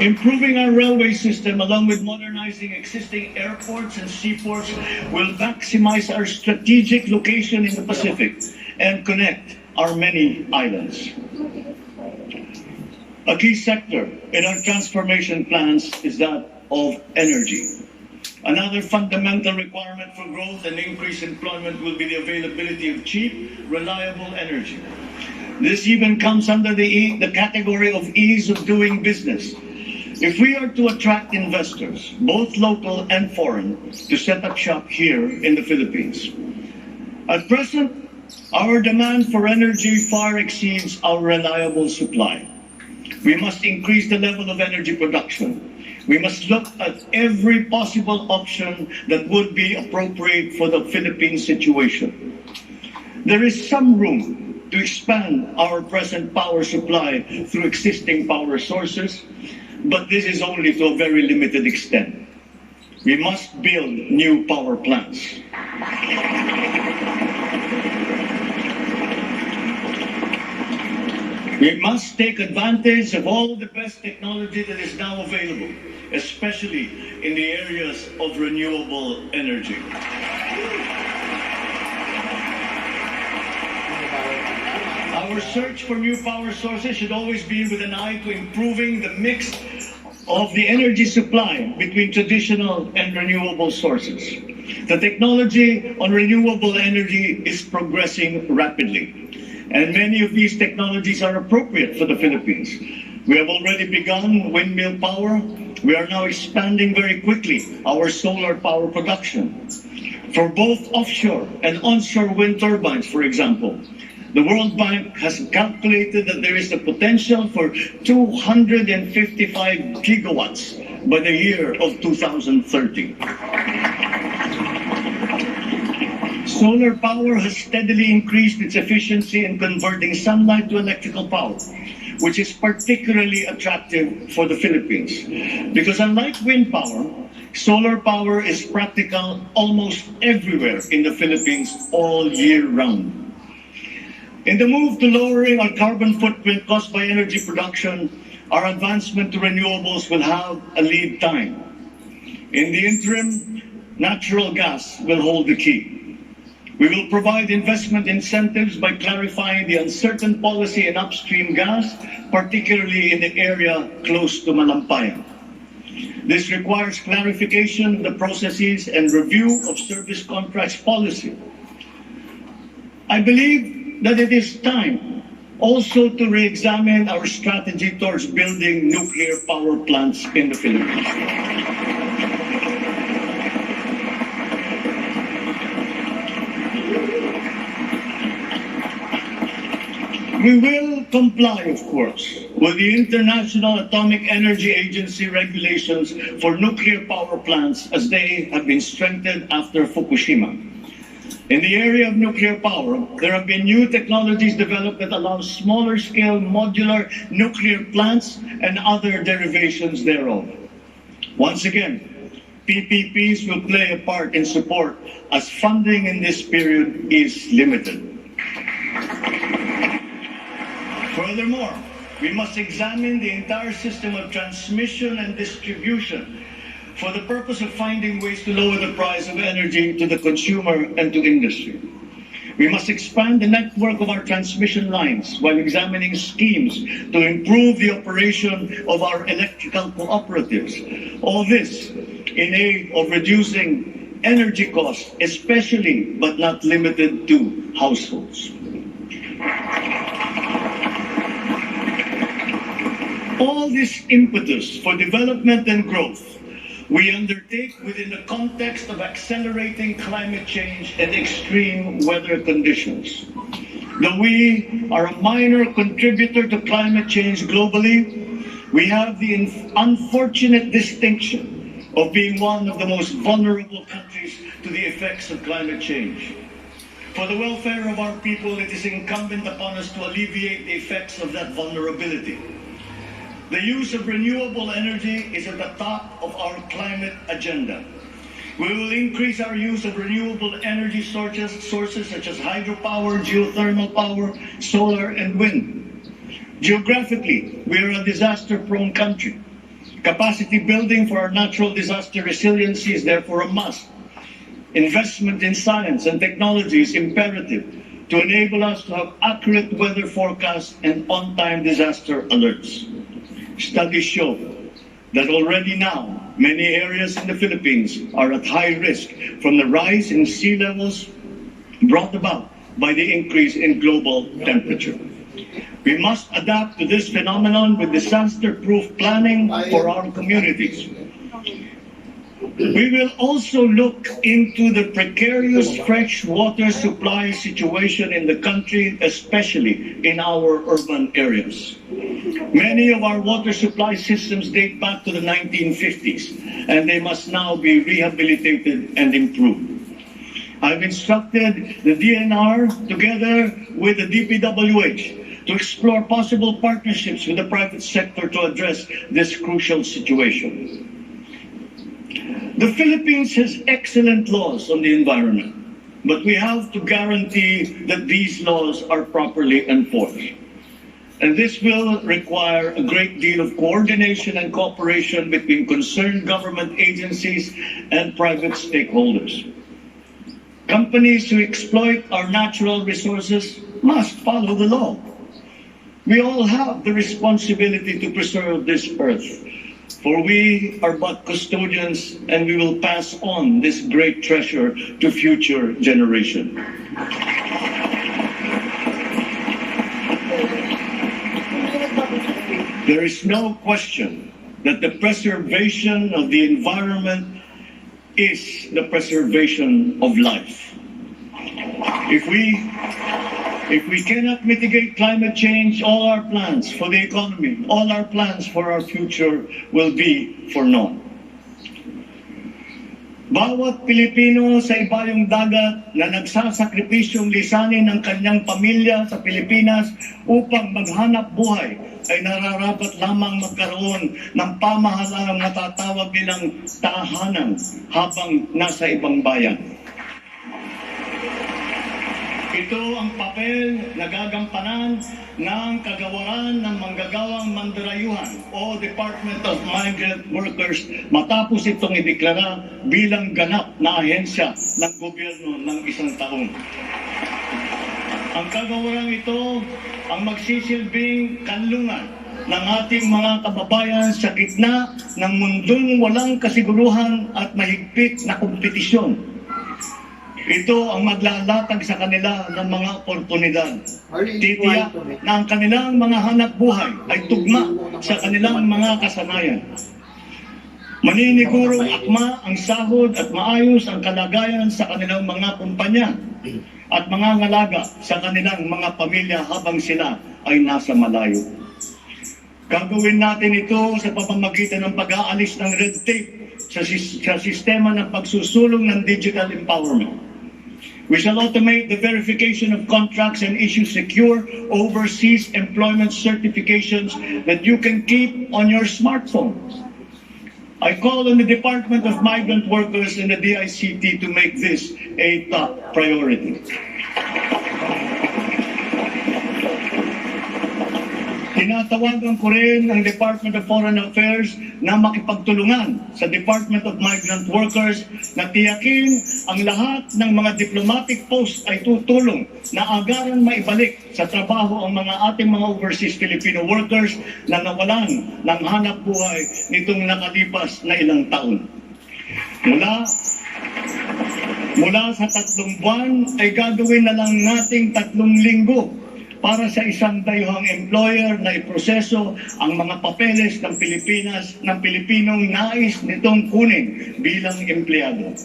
S1: Improving our railway system, along with modernizing existing airports and seaports, will maximize our strategic location in the Pacific and connect our many islands. A key sector in our transformation plans is that of energy. Another fundamental requirement for growth and increased employment will be the availability of cheap, reliable energy. This even comes under the category of ease of doing business. If we are to attract investors, both local and foreign, to set up shop here in the Philippines. At present, our demand for energy far exceeds our reliable supply. We must increase the level of energy production. We must look at every possible option that would be appropriate for the Philippine situation. There is some room to expand our present power supply through existing power sources, but this is only to a very limited extent. We must build new power plants. We must take advantage of all the best technology that is now available, especially in the areas of renewable energy. Our search for new power sources should always be with an eye to improving the mix of the energy supply between traditional and renewable sources. The technology on renewable energy is progressing rapidly, and many of these technologies are appropriate for the Philippines. We have already begun windmill power. We are now expanding very quickly our solar power production. For both offshore and onshore wind turbines, for example, the World Bank has calculated that there is a potential for 255 gigawatts by the year of 2030. Solar power has steadily increased its efficiency in converting sunlight to electrical power, which is particularly attractive for the Philippines. Because unlike wind power, solar power is practical almost everywhere in the Philippines all year round. In the move to lowering our carbon footprint caused by energy production, our advancement to renewables will have a lead time. In the interim, natural gas will hold the key. We will provide investment incentives by clarifying the uncertain policy in upstream gas, particularly in the area close to Malampayan. This requires clarification of the processes and review of service contracts policy. I believe that it is time also to re-examine our strategy towards building nuclear power plants in the Philippines. We will comply, of course, with the International Atomic Energy Agency regulations for nuclear power plants as they have been strengthened after Fukushima. In the area of nuclear power, there have been new technologies developed that allow smaller scale modular nuclear plants and other derivations thereof. Once again, PPPs will play a part in support as funding in this period is limited. Furthermore, we must examine the entire system of transmission and distribution for the purpose of finding ways to lower the price of energy to the consumer and to industry. We must expand the network of our transmission lines while examining schemes to improve the operation of our electrical cooperatives. All this in aid of reducing energy costs, especially but not limited to households. All this impetus for development and growth we undertake within the context of accelerating climate change and extreme weather conditions. Though we are a minor contributor to climate change globally, we have the unfortunate distinction of being one of the most vulnerable countries to the effects of climate change. For the welfare of our people, it is incumbent upon us to alleviate the effects of that vulnerability. The use of renewable energy is at the top of our climate agenda. We will increase our use of renewable energy sources such as hydropower, geothermal power, solar, and wind. Geographically, we are a disaster-prone country. Capacity building for our natural disaster resiliency is therefore a must. Investment in science and technology is imperative to enable us to have accurate weather forecasts and on-time disaster alerts. Studies show that already now many areas in the Philippines are at high risk from the rise in sea levels brought about by the increase in global temperature. We must adapt to this phenomenon with disaster-proof planning for our communities. We will also look into the precarious fresh water supply situation in the country, especially in our urban areas. Many of our water supply systems date back to the 1950s, and they must now be rehabilitated and improved. I've instructed the DNR, together with the DPWH, to explore possible partnerships with the private sector to address this crucial situation. The Philippines has excellent laws on the environment, but we have to guarantee that these laws are properly enforced. And this will require a great deal of coordination and cooperation between concerned government agencies and private stakeholders. Companies who exploit our natural resources must follow the law. We all have the responsibility to preserve this earth, for we are but custodians, and we will pass on this great treasure to future generations. There is no question that the preservation of the environment is the preservation of life. If we cannot mitigate climate change, all our plans for the economy, all our plans for our future will be for naught. Bawat Pilipino sa ibayong dagat na nagsasakripisyong lisanin ang kanyang pamilya sa Pilipinas upang maghanap buhay ay nararapat lamang magkaroon ng pamahalang natatawag nilang tahanan habang nasa ibang bayan. Ito ang papel na gagampanan ng kagawaran ng manggagawang mandarayuhan o Department of Migrant Workers matapos itong ideklara bilang ganap na ahensya ng gobyerno ng isang taon. Ang kagawaran ito ang magsisilbing kanlungan ng ating mga kababayan sa gitna ng mundong walang kasiguruhan at mahigpit na kompetisyon. Ito ang maglalatag sa kanila ng mga oportunidad. Titiyak na ang kanilang mga hanap buhay ay tugma sa kanilang mga kasanayan. Maninigurong akma ang sahod at maayos ang kalagayan sa kanilang mga kumpanya at mga ngalaga sa kanilang mga pamilya habang sila ay nasa malayo. Gagawin natin ito sa pamamagitan ng pag-aalis ng red tape sa sistema ng pagsusulong ng digital empowerment. We shall automate the verification of contracts and issue secure overseas employment certifications that you can keep on your smartphone. I call on the Department of Migrant Workers and the DICT to make this a top priority. Tinatawagan ko rin ang Department of Foreign Affairs na makipagtulungan sa Department of Migrant Workers na tiyakin ang lahat ng mga diplomatic posts ay tutulong na agaran maibalik sa trabaho ang mga ating mga overseas Filipino workers na nawalan ng hanap buhay nitong nakalipas na ilang taon. Mula sa 3 buwan ay gagawin na lang nating 3 linggo para sa isang dayuhang employer na iproseso ang mga papeles ng Pilipinas ng Pilipinong nais nitong kunin bilang empleyado.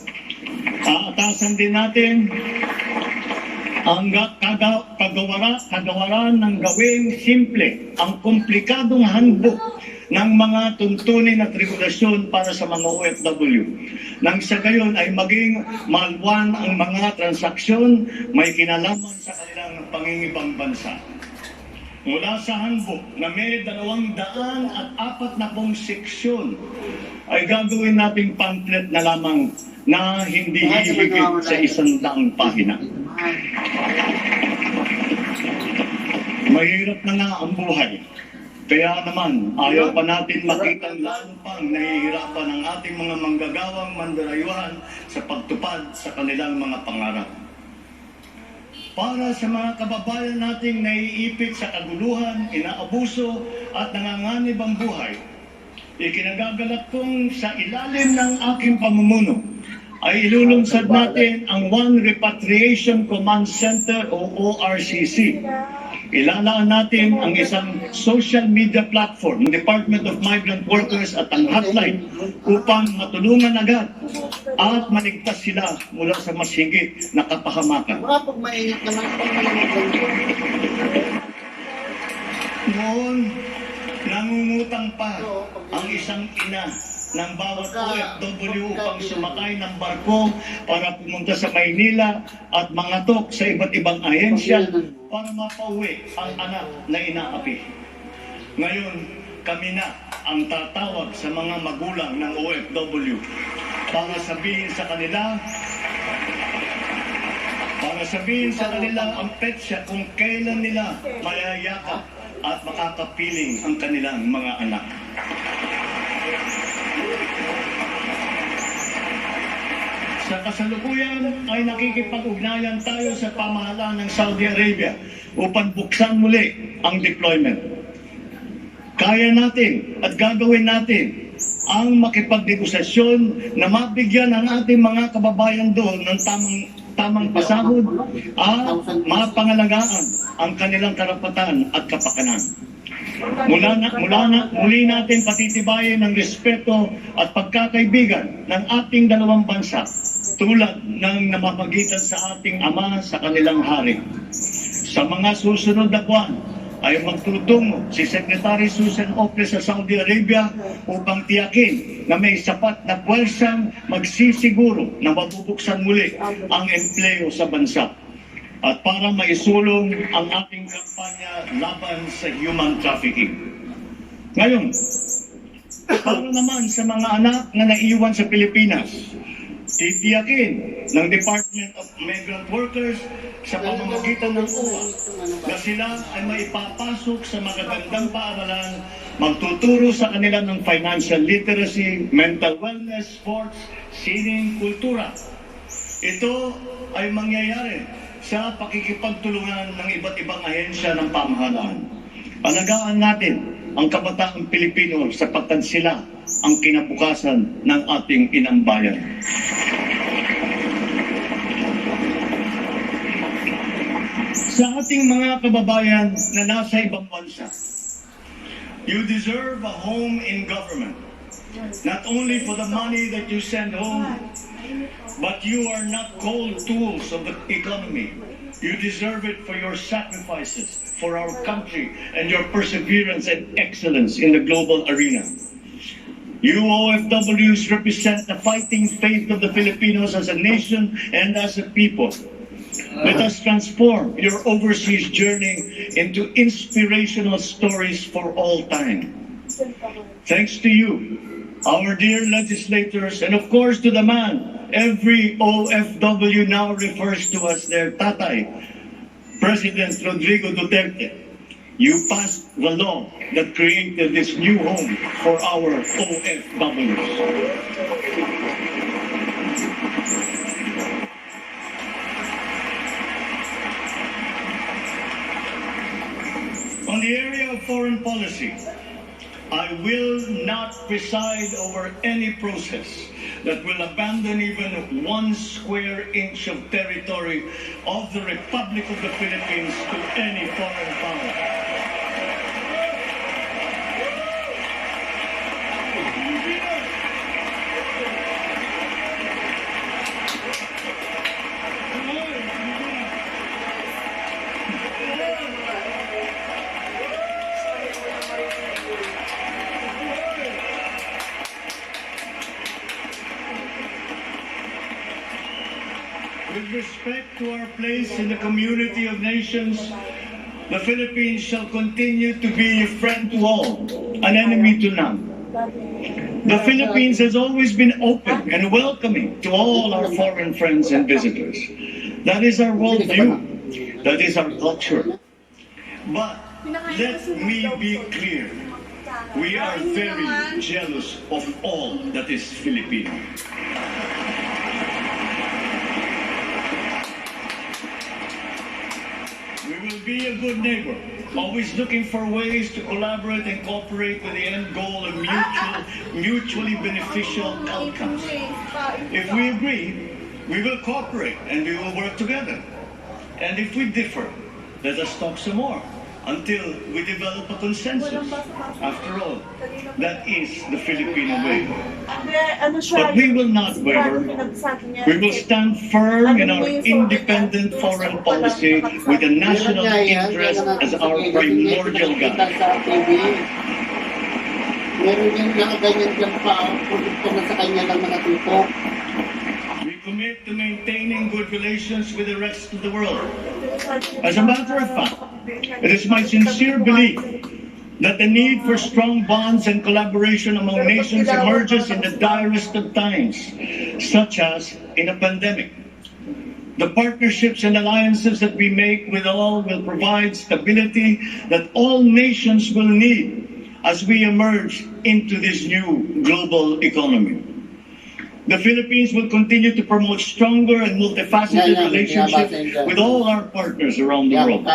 S1: Aatasan din natin ang kagawaran ng gawing simple ang komplikadong handbook ng mga tuntunin at regulasyon para sa mga OFW. Nang sa gayon ay maging malwan ang mga transaksyon may kinalaman sa kanilang pangingibang bansa. Mula sa handbook na may 240 seksyon ay gagawin nating pamphlet na lamang na hindi hihigit sa 100 pahina. Mahirap na nga ang buhay. Kaya naman, ayaw pa natin makitang lalo pang nahihirapan ang ating mga manggagawang mandarayuhan sa pagtupad sa kanilang mga pangarap. Para sa mga kababayan nating naiipit sa kaguluhan, inaabuso at nanganganib ang buhay, ikinagagalak kong sa ilalim ng aking pamumuno ay ilulunsad natin ang One Repatriation Command Center o ORCC. Ilalaan natin ang isang social media platform ng Department of Migrant Workers at ang hotline upang matulungan agad at maligtas sila mula sa mas higit na kapahamakan.
S9: Pag mainit naman,
S1: Noon, nangungutang pa ang isang ina ng bawat OFW upang sumakay ng barko para pumunta sa Maynila at mangatok sa iba't ibang ahensya para mapauwi ang anak na inaapi. Ngayon, kami na ang tatawag sa mga magulang ng OFW para sabihin sa kanila ang petsa kung kailan nila mayayakap at makakapiling ang kanilang mga anak. Sa kasalukuyan ay nakikipag-ugnayan tayo sa pamahalaan ng Saudi Arabia upang buksan muli ang deployment. Kaya natin at gagawin natin ang makipagnegosasyon na mabigyan ang ating mga kababayan doon ng tamang pasahod at mapangalagaan ang kanilang karapatan at kapakanan. Muli natin patitibayin ang respeto at pagkakaibigan ng ating dalawang bansa tulad ng namamagitan sa ating ama sa kanilang hari. Sa mga susunod na buwan ay magtutungo si Secretary Susan Ople sa Saudi Arabia upang tiyakin na may sapat na puwersang magsisiguro na mabubuksan muli ang empleo sa bansa at para maisulong ang ating kampanya laban sa human trafficking. Ngayon, para naman sa mga anak na naiwan sa Pilipinas, titiyakin ng Department of Migrant Workers sa pamamagitan ng OWA na sila ay maipapasok sa magagandang paaralan, magtuturo sa kanila ng financial literacy, mental wellness, sports, sining, kultura. Ito ay mangyayari sa pakikipagtulungan ng iba't ibang ahensya ng pamahalaan. Alagaan natin ang kabataang Pilipino sapagkat sila ang kinabukasan ng ating inang bayan. Sa ating mga kababayan na nasa ibang bansa, you deserve a home in government. Not only for the money that you send home, but you are not cold tools of the economy. You deserve it for your sacrifices for our country and your perseverance and excellence in the global arena. You OFWs represent the fighting faith of the Filipinos as a nation and as a people. Let us transform your overseas journey into inspirational stories for all time. Thanks to you, our dear legislators, and of course to the man every OFW now refers to as their tatay, President Rodrigo Duterte. You passed the law that created this new home for our OFWs. On the area of foreign policy, I will not preside over any process that will abandon even 1 square inch of territory of the Republic of the Philippines to any foreign power. With respect to our place in the community of nations, the Philippines shall continue to be a friend to all, an enemy to none. The Philippines has always been open and welcoming to all our foreign friends and visitors. That is our worldview. That is our culture. But let me be clear. We are very jealous of all that is Filipino. We will be a good neighbor. always looking for ways to collaborate and cooperate with the end goal of mutually beneficial outcomes. If we agree, we will cooperate and we will work together. And if we differ, let us talk some more until we develop a consensus. After all, that is the Filipino way. But we will not waver. We will stand firm in our independent foreign policy with the national interest as our primordial guide.
S10: Meron yan lang ganyan lang pa, kung sa kanya lang mga tipo.
S1: We commit to maintaining good relations with the rest of the world. As a matter of fact, it is my sincere belief that the need for strong bonds and collaboration among nations emerges in the direst of times, such as in a pandemic. The partnerships and alliances that we make with all will provide stability that all nations will need as we emerge into this new global economy. The Philippines will continue to promote stronger and multifaceted relationships with all our partners around the world.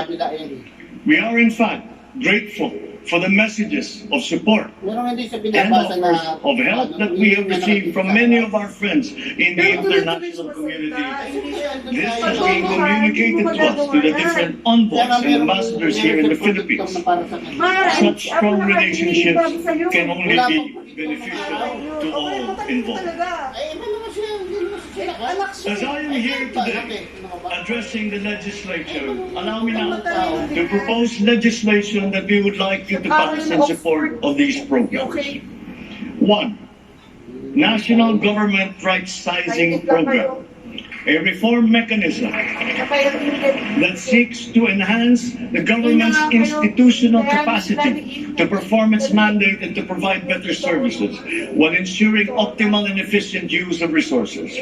S1: We are, in fact, grateful for the messages of support and offers of help that we have received from many of our friends in the international community. This has been communicated to us through the different envoys and ambassadors here in the Philippines. Such strong relationships can only be beneficial to all involved. As I am here today addressing the legislature, allow me now to propose legislation that we would like you to pass in support of these programs. 1. National Government Right-Sizing Program, a reform mechanism that seeks to enhance the government's institutional capacity to perform its mandate and to provide better services while ensuring optimal and efficient use of resources.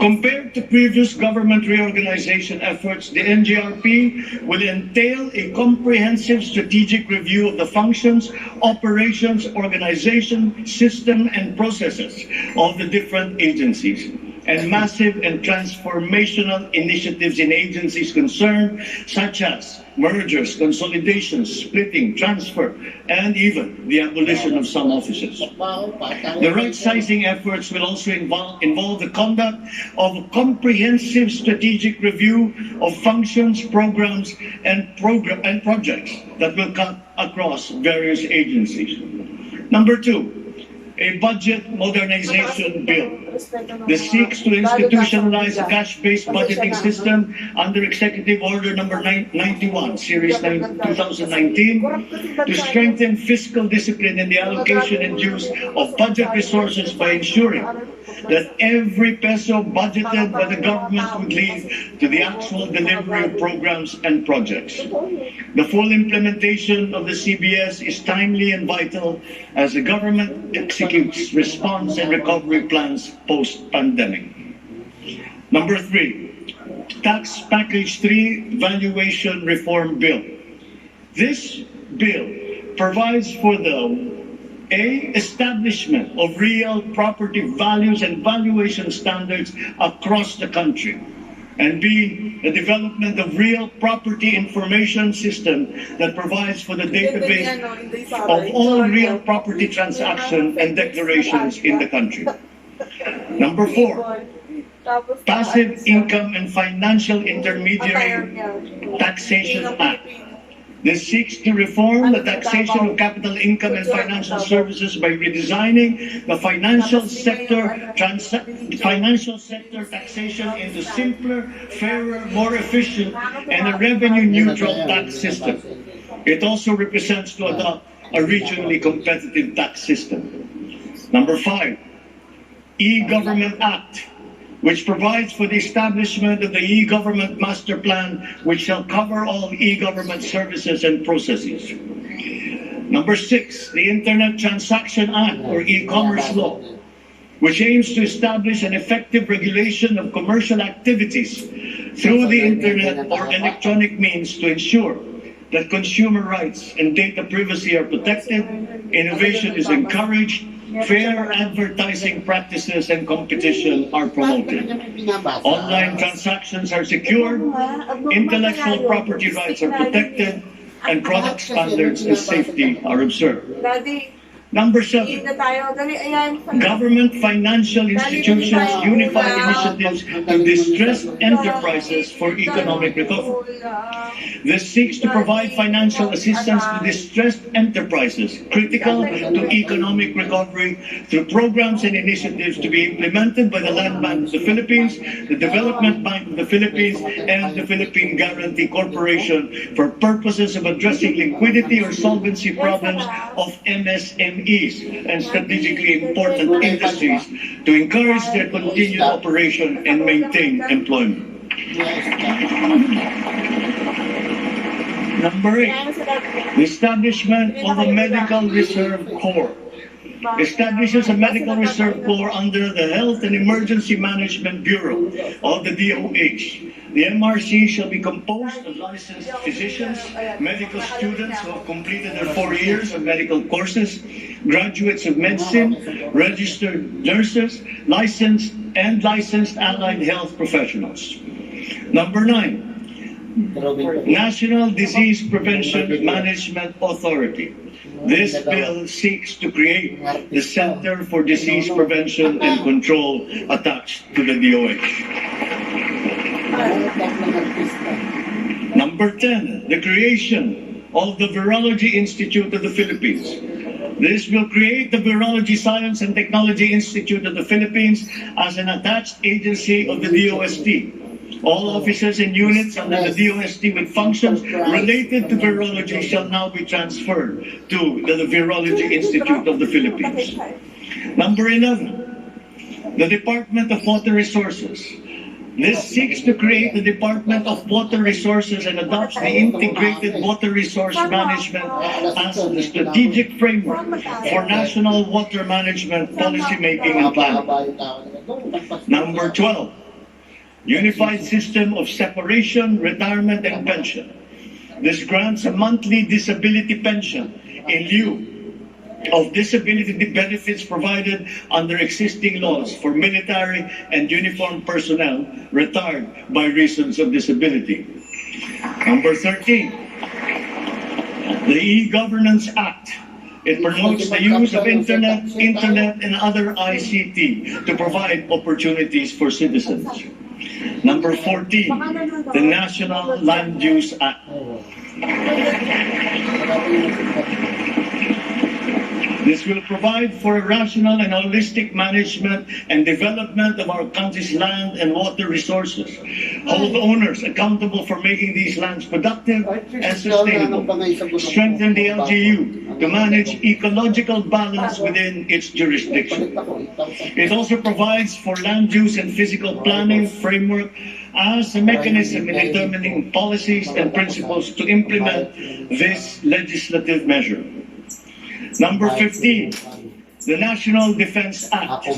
S1: Compared to previous government reorganization efforts, the NGRP will entail a comprehensive strategic review of the functions, operations, organization, system, and processes of the different agencies, and massive and transformational initiatives in agencies concerned, such as mergers, consolidations, splitting, transfer, and even the abolition of some offices. The right-sizing efforts will also involve the conduct of a comprehensive strategic review of functions, programs, and projects that will cut across various agencies. Number 2, a budget modernization bill. This seeks to institutionalize a cash-based budgeting system under Executive Order Number 91, Series 2019, to strengthen fiscal discipline in the allocation and use of budget resources by ensuring that every peso budgeted by the government would lead to the actual delivery of programs and projects. The full implementation of the CBS is timely and vital as the government executes response and recovery plans post-pandemic. Number 3, Tax Package 3 Valuation Reform Bill. This bill provides for the establishment of real property values and valuation standards across the country, and B, the development of real property information system that provides for the database of all real property transactions and declarations in the country. Number 4, Passive Income and Financial Intermediary Taxation Act. This seeks to reform the taxation of capital income and financial services by redesigning the financial sector taxation into simpler, fairer, more efficient, and a revenue-neutral tax system. It also represents to adopt a regionally competitive tax system. Number 5, E-Government Act, which provides for the establishment of the e-government master plan, which shall cover all e-government services and processes. Number 6, the Internet Transaction Act, or e-commerce law, which aims to establish an effective regulation of commercial activities through the Internet or electronic means to ensure that consumer rights and data privacy are protected, innovation is encouraged, fair advertising practices and competition are promoted. Online transactions are secured, intellectual property rights are protected, and product standards and safety are observed.
S9: Daddy,
S1: Number
S9: hindi
S1: 7,
S9: na tayo. Dali, ayan.
S1: government financial institutions unify initiatives to distressed enterprises for economic recovery. This seeks to provide financial assistance to distressed enterprises critical to economic recovery through programs and initiatives to be implemented by the Land Bank of the Philippines, the Development Bank of the Philippines, and the Philippine Guarantee Corporation for purposes of addressing liquidity or solvency problems of MSMEs and strategically important industries to encourage their continued operation and maintain employment. Number 8, the establishment of a medical reserve corps. Establishes a medical reserve corps under the Health and Emergency Management Bureau of the DOH. The MRC shall be composed of licensed physicians, medical students who have completed their 4 years of medical courses, graduates of medicine, registered nurses, licensed allied health professionals. Number 9, National Disease Prevention Management Authority. This bill seeks to create the Center for Disease Prevention and Control attached to the DOH. Number 10, the creation of the Virology Institute of the Philippines. This will create the Virology Science and Technology Institute of the Philippines as an attached agency of the DOST. All officers and units under the DOST with functions related to virology shall now be transferred to the Virology Institute of the Philippines. Number 11, the Department of Water Resources. This seeks to create the Department of Water Resources and adopts the integrated water resource management as the strategic framework for national water management policy making and planning. Number 12, Unified System of Separation, Retirement, and Pension. This grants a monthly disability pension in lieu of disability benefits provided under existing laws for military and uniformed personnel retired by reasons of disability. Number 13, the E-Governance Act. It promotes the use of internet and other ICT to provide opportunities for citizens. Number 14, the National Land Use Act. This will provide for a rational and holistic management and development of our country's land and water resources. Hold owners accountable for making these lands productive and sustainable. Strengthen the LGU to manage ecological balance within its jurisdiction. It also provides for land use and physical planning framework as a mechanism in determining policies and principles to implement this legislative measure. Number 15, the National Defense Act.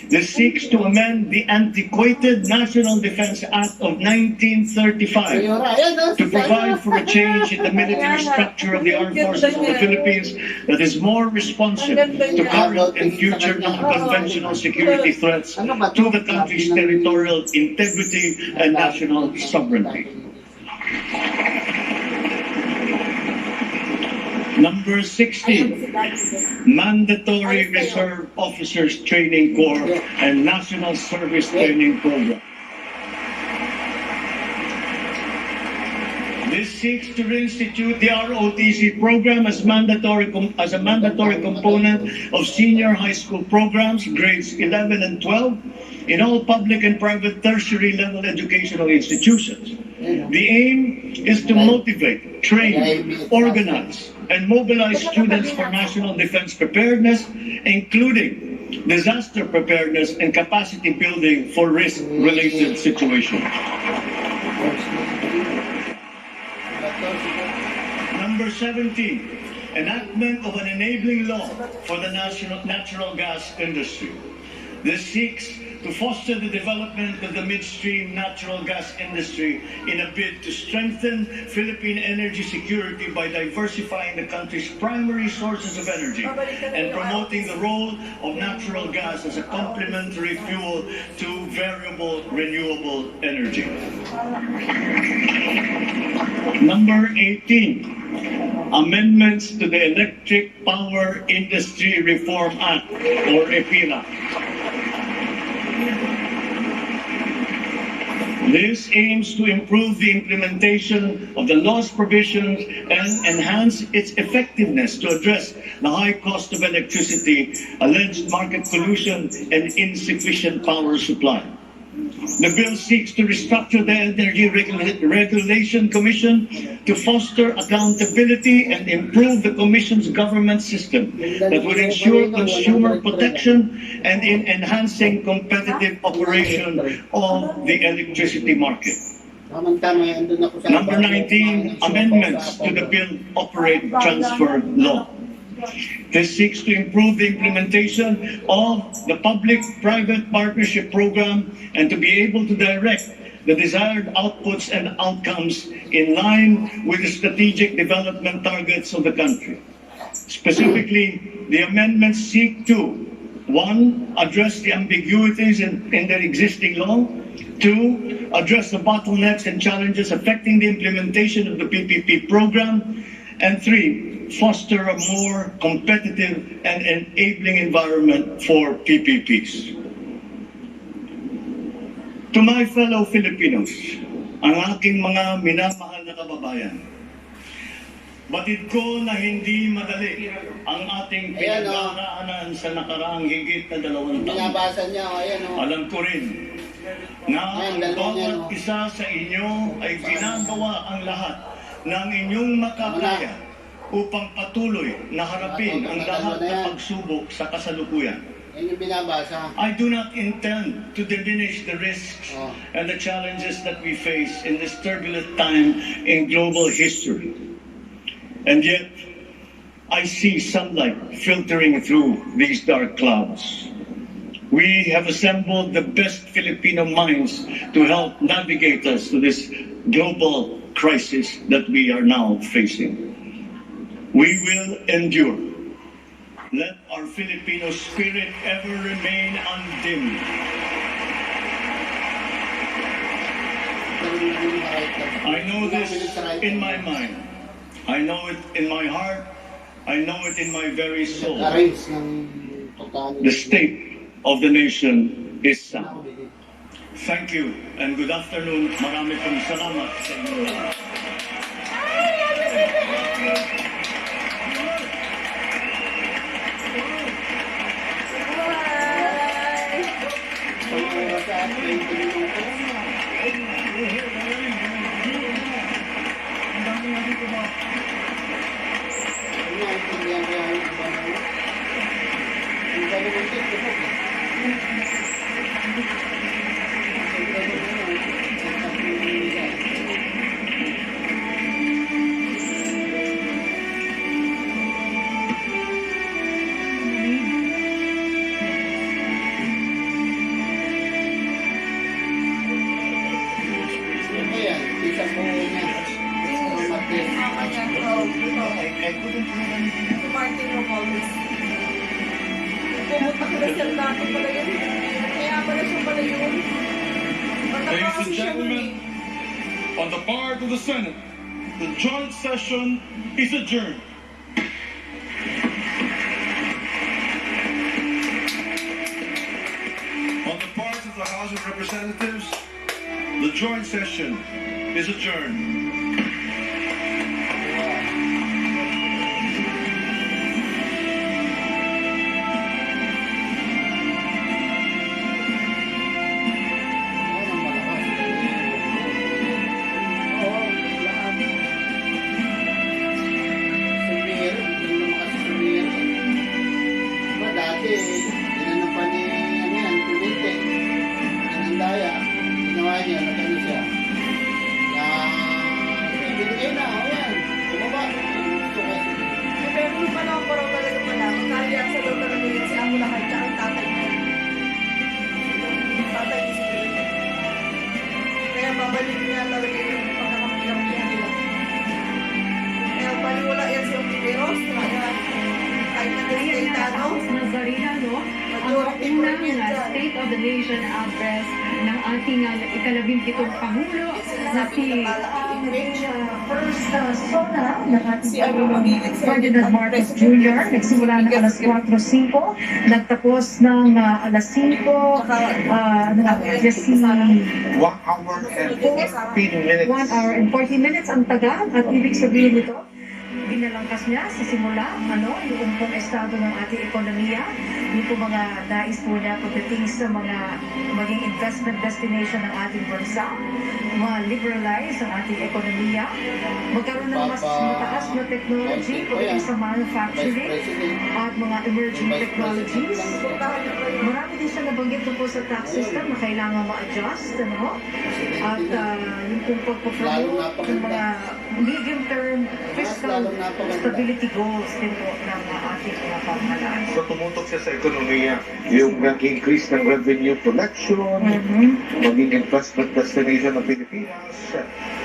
S1: This seeks to amend the antiquated National Defense Act of 1935 to provide for a change in the military structure of the armed forces of the Philippines that is more responsive to current and future non-conventional security threats to the country's territorial integrity and national sovereignty. Number 16, Mandatory Reserve Officers Training Corps and National Service Training Program. This seeks to reinstitute the ROTC program as a mandatory component of senior high school programs, grades 11 and 12, in all public and private tertiary level educational institutions. The aim is to motivate, train, organize, and mobilize students for national defense preparedness, including disaster preparedness and capacity building for risk-related situations. Number 17, enactment of an enabling law for the natural gas industry. This seeks to foster the development of the midstream natural gas industry in a bid to strengthen Philippine energy security by diversifying the country's primary sources of energy and promoting the role of natural gas as a complementary fuel to variable renewable energy. Number 18, amendments to the Electric Power Industry Reform Act, or EPIRA. This aims to improve the implementation of the law's provisions and enhance its effectiveness to address the high cost of electricity, alleged market pollution, and insufficient power supply. The bill seeks to restructure the Energy Regulation Commission to foster accountability and improve the Commission's government system that would ensure consumer protection and in enhancing competitive operation of the electricity market. Number 19, amendments to the Bill Operate Transfer Law. This seeks to improve the implementation of the public-private partnership program and to be able to direct the desired outputs and outcomes in line with the strategic development targets of the country. Specifically, the amendments seek to 1. Address the ambiguities in the existing law. 2. Address the bottlenecks and challenges affecting the implementation of the PPP program. And 3. Foster a more competitive and enabling environment for PPPs. To my fellow Filipinos, ang aking mga minamahal na kababayan, batid ko na hindi madali ang ating pinagdaraanan sa nakaraang higit na 2 taon.
S10: Binabasa niya, ayan o.
S1: Alam ko rin na ang bawat isa sa inyo ay ginagawa ang lahat ng inyong makakaya upang patuloy na harapin ang lahat ng pagsubok sa kasalukuyan.
S10: Yan yung binabasa.
S1: I do not intend to diminish the risks and the challenges that we face in this turbulent time in global history. And yet, I see sunlight filtering through these dark clouds. We have assembled the best Filipino minds to help navigate us to this global crisis that we are now facing. We will endure. Let our Filipino spirit ever remain undimmed. I know this in my mind. I know it in my heart. I know it in my very soul. The state of the nation is sound. Thank you and good afternoon. Marami pong salamat sa inyo.
S11: Ladies and gentlemen, on the part of the Senate, the joint session is adjourned.
S3: On the part of the House of Representatives, the joint session is adjourned.
S12: State of the Nation Address ng ating ikalabing pitong Pangulo na si
S9: naging
S12: First, Sona ng
S9: Si
S12: ating
S9: magiging
S12: Ferdinand Marcos Jr. Nagsimula ng alas 4:05, nagtapos ng alas 5, just
S7: 1 hour and 15 minutes.
S12: 1 hour and 40 minutes ang tagal at ibig sabihin nito, binalangkas niya sa simula, yung pong estado ng ating ekonomiya, yung po mga nais po niya pagdating sa mga maging investment destination ng ating bansa, ma-liberalize ang ating ekonomiya, magkaroon ng mas mataas na technology pagdating sa manufacturing at mga emerging technologies. Marami din siya nabanggit po sa tax system na kailangan ma-adjust, at yung pong pagpapromote ng mga medium-term fiscal stability goals din po ng ating mga pamahalaan.
S7: So tumutok siya sa ekonomiya, yung increase ng revenue collection, maging investment destination ng Pilipinas.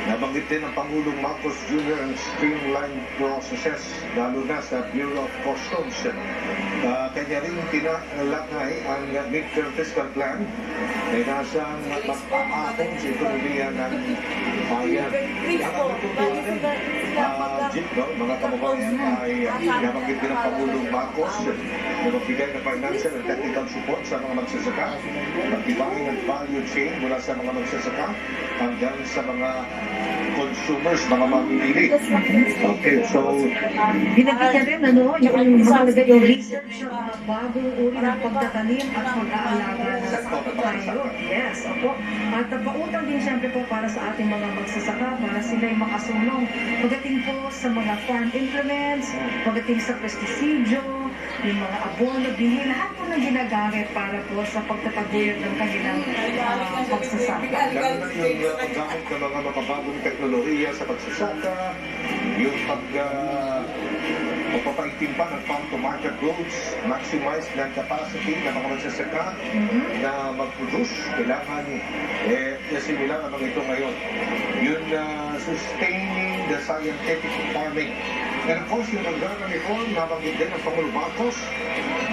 S7: Nabanggit din ng Pangulong Marcos Jr. ang streamlined processes, lalo na sa Bureau of Customs. Kanya rin tinalakay ang midterm fiscal plan na nasang mag-aakong sa ekonomiya ng bayan. Mga kababayan ay nabanggit din ng Pangulong Marcos na magbigay ng financial and technical support sa mga magsasaka, pagtibahin ang value chain mula sa mga magsasaka hanggang sa mga consumers, mga mamimili. Okay, so
S12: binagit niya rin, yung mahalaga yung research sa bagong uri ng pagtatanim at pag-aalaga ng tayo. Yes, opo. At pautang din siyempre po para sa ating mga magsasaka, para sila'y makasulong pagdating po sa mga farm implements, pagdating sa pestisidyo, yung mga abono, bili, lahat po ng ginagamit para po sa pagtataguyod ng kanilang pagsasaka.
S7: lalo na yung paggamit ng mga makabagong teknolohiya sa pagsasaka, yung pagpapaitimpa ng farm-to-market roads, maximize ng capacity ng mga magsasaka na mag-produce. Kailangan nasimulan naman ito ngayon. Yung sustaining the scientific farming. And of course, yung agrarian reform, nabanggit din ng Pangulong Marcos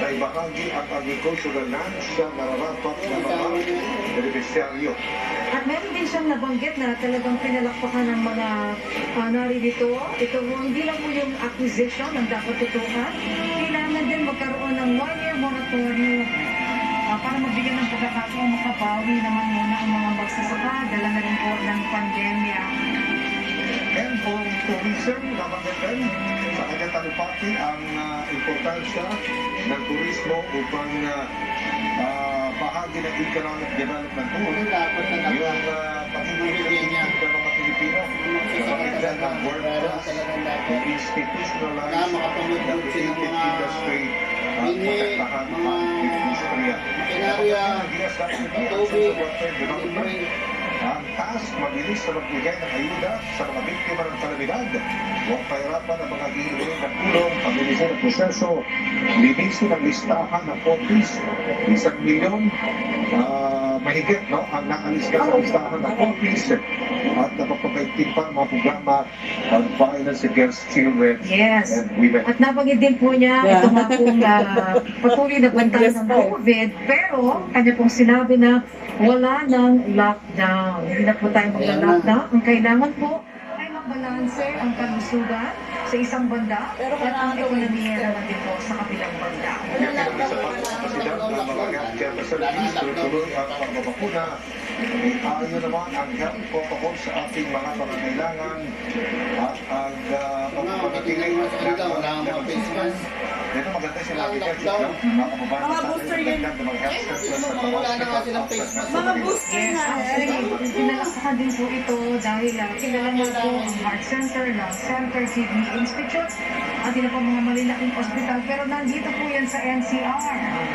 S7: na ibahagi ang agricultural land sa nararapat na mga beneficiaryo.
S12: At meron din siyang nabanggit na talagang pinalakpakan ng mga naririto. Ito hindi lang po yung acquisition ang dapat tutukan. Kailangan din magkaroon ng 1-year moratorium para magbigyan ng pagkakataong makabawi naman muna ang mga magsasaka. Dala na rin po ng pandemya.
S7: And for tourism, nabanggit din sa kanyang talupati ang importansya ng turismo upang bahagi ng economic development tool. Yung pag-ibig ng mga Pilipino sa kanya ng world-class, institutionalized na creative industry at mataktahan ang industriya. Ang task, mabilis na magbigay ng ayuda sa mga biktima ng kalamidad. Huwag pahirapan ang mga hihingi ng tulong, pabilisin ang proseso, linisin ang listahan ng copies, 1 milyon, mahigit, ang nakalista sa listahan ng copies, at napapagaitin pa ang mga programa on violence against children and women.
S12: At nabanggit din po niya ito nga pong patuloy na bantayan ng COVID, pero kanya pong sinabi na wala ng lockdown. Hindi na po tayo magla-lockdown. Ang kailangan po ay mabalanse ang kalusugan sa isang banda at ang ekonomiya naman din po sa kabilang banda.
S7: Tuloy ang pagbabakuna. Ayaw naman ang health protocol sa ating mga pangangailangan at ang pagpapatiling ng mga face mask. Ito maganda sila
S9: Mga booster yun. Wala na kasi ng face mask. Mga booster na.
S12: Pinalaksakan din po ito dahil kilala niyo po ang Heart Center ng Center Kidney Institute at yun po mga malalaking ospital, pero nandito po yan sa NCR.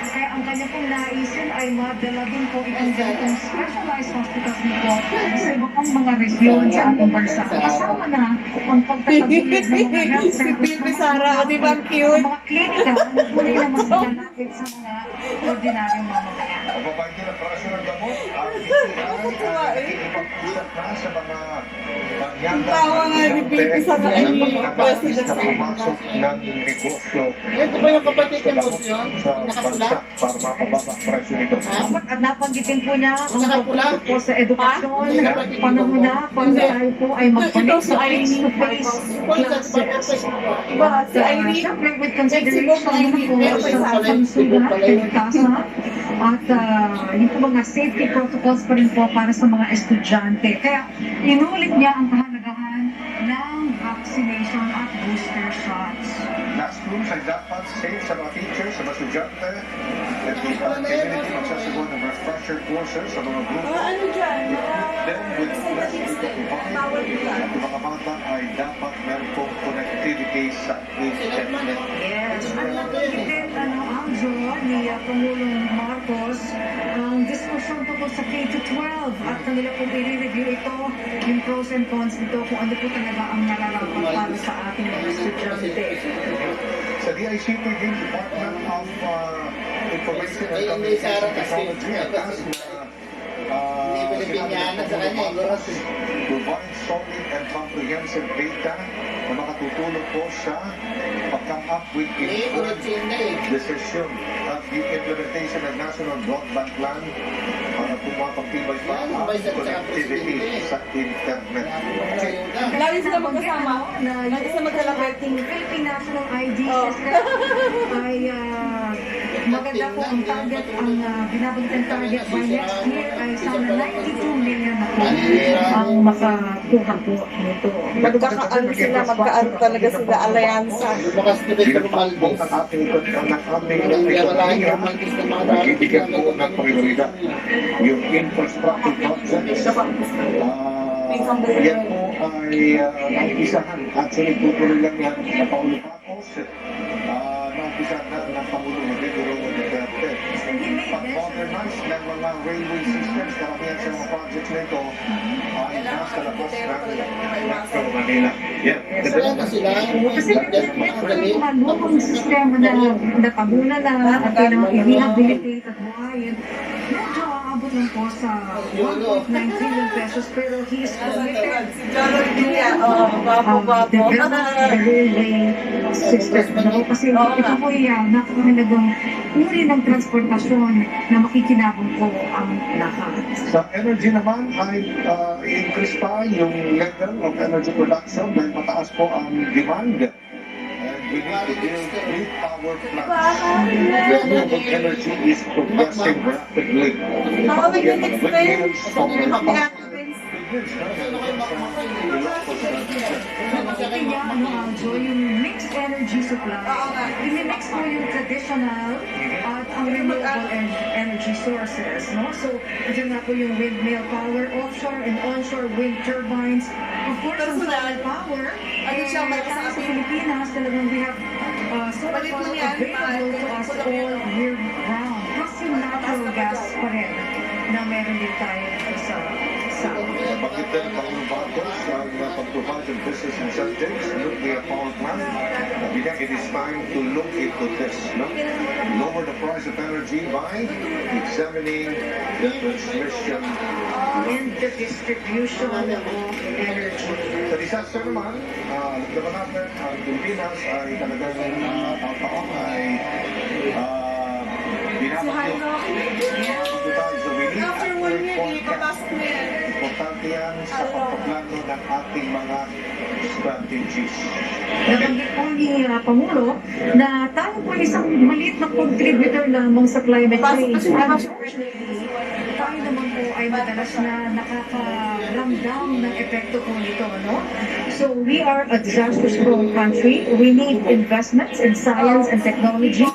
S12: Kaya ang kanya pong naisin ay madala din po itong ganitong specialized hospitals nito sa iba pang mga region sa ating bansa. Kasama na ang pagtataguyod ng mga health services mga klinika na puli naman sinalakit sa mga ordinaryong mamamayan.
S7: Pababayin din ang presyo ng gamot. Ang DTI ay nakikipag-usap na sa mga
S9: Tawa nga ni Baby sa president
S7: na pumasok ng negosyo
S10: Ito ba yung kapatid ng motion?
S7: sa bansa para mapababa ang presyo nito.
S12: At napanggitin po niya ang pagpunta po sa edukasyon, panahon na para tayo po ay mag-connect sa face-to-face classes. But siyempre with consideration po sa pangsugat, pinagkasa, at yung po mga safety protocols pa rin po para sa mga estudyante. Kaya inulit niya ang kahalagahan ng vaccination at booster shots.
S7: Classrooms ay dapat safe sa mga teachers, sa mga estudyante, at the community magsasagawa ng refresher courses sa mga grupo.
S9: Ano dyan?
S7: Then, with less at yung mga bata ay dapat meron pong connectivity sa internet.
S12: Yes. At din, Angelo, ni Pangulong Marcos, ang diskusyon tungkol sa K-12 at kanila pong i-review ito, yung pros and cons nito, kung ano po talaga ang nararapat para sa ating mga estudyante.
S7: Sa DICT din, Department of Information and Communication Technology, ang task na
S10: Binyanan sa kanya,
S7: provide solid and comprehensive data na makatutulong po sa pag-come up with informed decision at the implementation ng National Broadband Plan para pumapagtibay pa ang connectivity sa internet.
S9: Lagi sila magkasama.
S12: Lagi sila magkalapit. Philippine National ID System ay maganda po ang target, ang binabanggitang target by next year ay sana 92 million na po ang makakuha po nito.
S9: Magkakaano sila, magkaan talaga sila alyansa.
S7: Ang ating ekonomiya, nagbibigyan po ng prioridad yung infrastructure projects. Yan po ay naisahan. Actually, tutuloy lang yan na Paulo Pacos. Naisahan na ng Pangulo Duterte. Pag-modernize ng mga railway systems, karamihan sa mga projects nito ay nasa labas ng Metro Manila.
S12: Kasi yung lumang sistema na napaguna na at i-rehabilitate at buhayin, medyo aabot lang po sa 1.9 trillion pesos, pero he is committed to develop the railway system. Kasi ito po yan, napakahalagang uri ng transportasyon na makikinabang po ang lahat.
S7: Sa energy naman ay i-increase pa yung level of energy production dahil mataas po ang demand. And we need to build grid power plants. Renewable energy is progressing rapidly.
S12: Yung mixed energy supply, i-mix po yung traditional at ang renewable energy sources. No? So, dyan na po yung windmill power, offshore and onshore wind turbines. Of course, ang solar power, tayo sa Pilipinas, talagang we have solar power available to us all year round. Plus yung natural gas pa rin na meron din tayo sa
S7: Bakit din Pangulo Marcos ang pag-provide ng business incentives, nuclear power plant. It is time to look into this. No? Lower the price of energy by examining the transmission
S12: and the distribution of energy.
S7: Sa disaster naman, alam naman natin, ang Pilipinas ay talagang taon ay binabagyo. So we need accurate forecast. Importante yan sa pagpaplano ng ating mga strategies.
S12: Nabanggit po ni Pangulo na tayo po isang maliit na contributor lamang sa climate change. Tayo naman po ay madalas na nakakaramdam ng epekto po nito. No? So we are a disaster-prone country. We need investments in science and technology.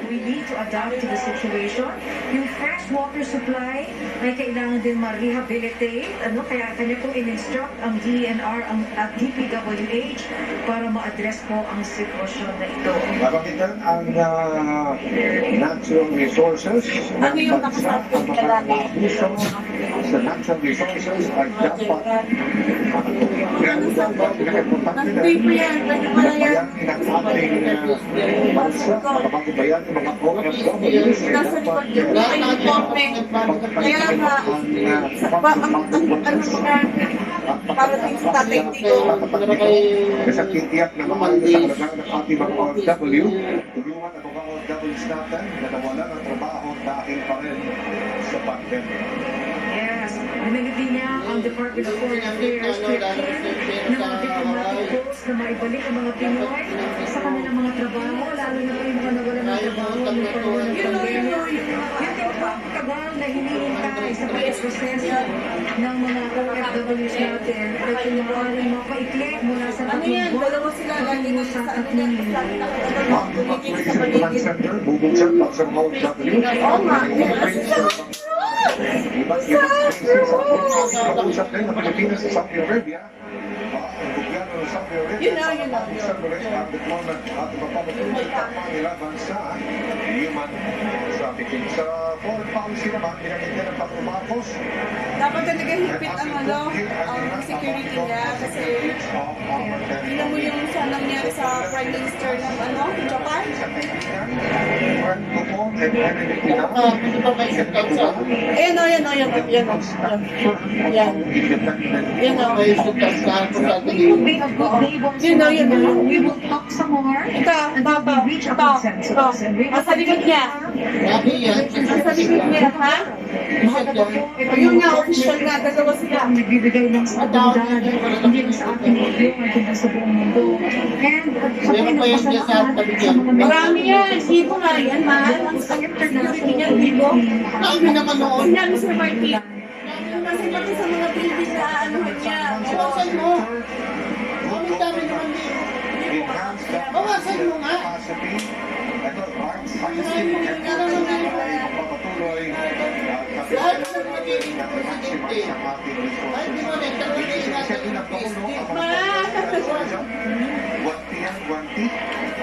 S12: We need to adapt to the situation. Yung fresh water supply ay kailangan din ma-rehabilitate. Kaya kanya pong in-instruct ang DNR at DPWH para ma-address po ang sitwasyon na ito.
S7: Mabagitan ang natural resources ng bansa, ang mga abuso sa natural resources ay dapat pinag-importante na bayanin ang ating bansa, kapag bayanin mga OFW
S9: nasa likod yung uniforme. Kaya nga, parating sa tatay dito.
S7: Sa titiyak na mga sa ng ating mga OFW, tulungan ang mga OFWs natin na nawalan ng trabaho dahil pa rin sa pandemic.
S12: Yes, binanggit niya ang Department of Foreign Affairs to na mga diplomatic posts na maibalik ang mga Pinoy sa kanilang mga trabaho, lalo na po yung mga nawalan ng trabaho ng panahon ng pandemya. Yung tinapakatagal na hinihintay sa pag-proseso ng mga OFWs natin ay kung maaaring mapaikli mula sa
S9: Ano yan? Dalawa sila lagi na sa ano na
S7: Sa paligid. Bubuksan pa sa mga OFW.
S9: Oo nga.
S7: Iba't ibang pag-usap din ng Pilipinas sa Saudi Arabia. Ang gobyerno ng Saudi Arabia sa ang deployment at mapapatuloy ang pangilaban sa human trafficking. Sa foreign policy naman, pinakinggan ng Pangulong Marcos.
S9: Dapat na nagahigpit ang security niya kasi tingnan mo yung sa nangyari sa Prime Minister ng Japan. Ayan o.
S12: We will talk some more until we reach a consensus.
S9: Nasa likod niya. Nasa likod niya, ha? Ayun nga, official nga, dalawa sila.
S12: Ang nagbibigay ng seguridad, hindi lang sa ating mundo, kundi sa buong mundo. And sabi ng pasalamat sa mga
S9: Marami yan. Ibo nga yan, mahal. Ang security niya, ibo. Ano naman noon? Yan, Mr. Martin. Kasi pati sa mga building na anuhan niya. Bawasan mo. Ang dami naman dito. Bawasan mo nga. Lahat sa mga building na presidente. Ay, di mo rin. Talagang natin ang business.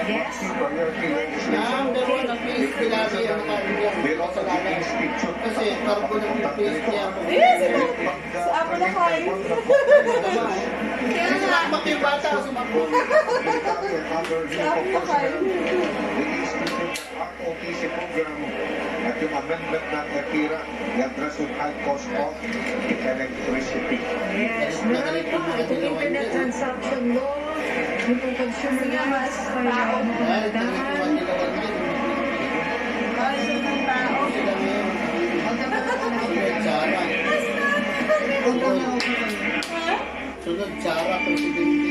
S12: Yes.
S10: Ang dalawa ng face pilabi ang kanilang kasalanan. Kasi karbo ng face niya.
S9: Si Apo na kayo.
S10: Kaya nga, makibata sa mga
S9: Si Apo na kayo.
S7: ROTC program at yung amendment ng EPIRA i-address yung high cost of electricity.
S12: Yes, marami po yung internet transaction law, yung consumer rights, para magandaan.
S10: Sunod, Sara, presidente.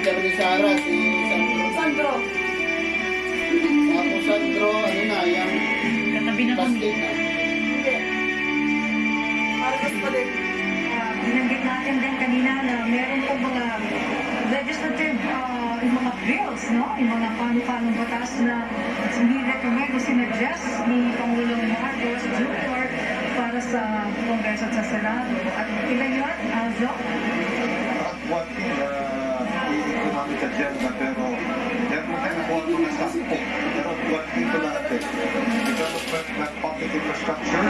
S10: At ni Sara, si Sandro. Ako, Sandro, ano na, yung
S12: Katabi na kami.
S10: plastic na.
S9: Hindi. Parang pa din.
S12: Binanggit natin din kanina na meron po mga legislative, yung mga bills, no? Yung mga panukanong batas na ni-recommend o sinuggest ni Pangulong Marcos Jr. para sa Kongreso at sa Senado. At ilan yun, Aljo?
S7: One thing, economic agenda, pero meron po ang mga sakpo. Pero one thing ko natin, development ng public infrastructure,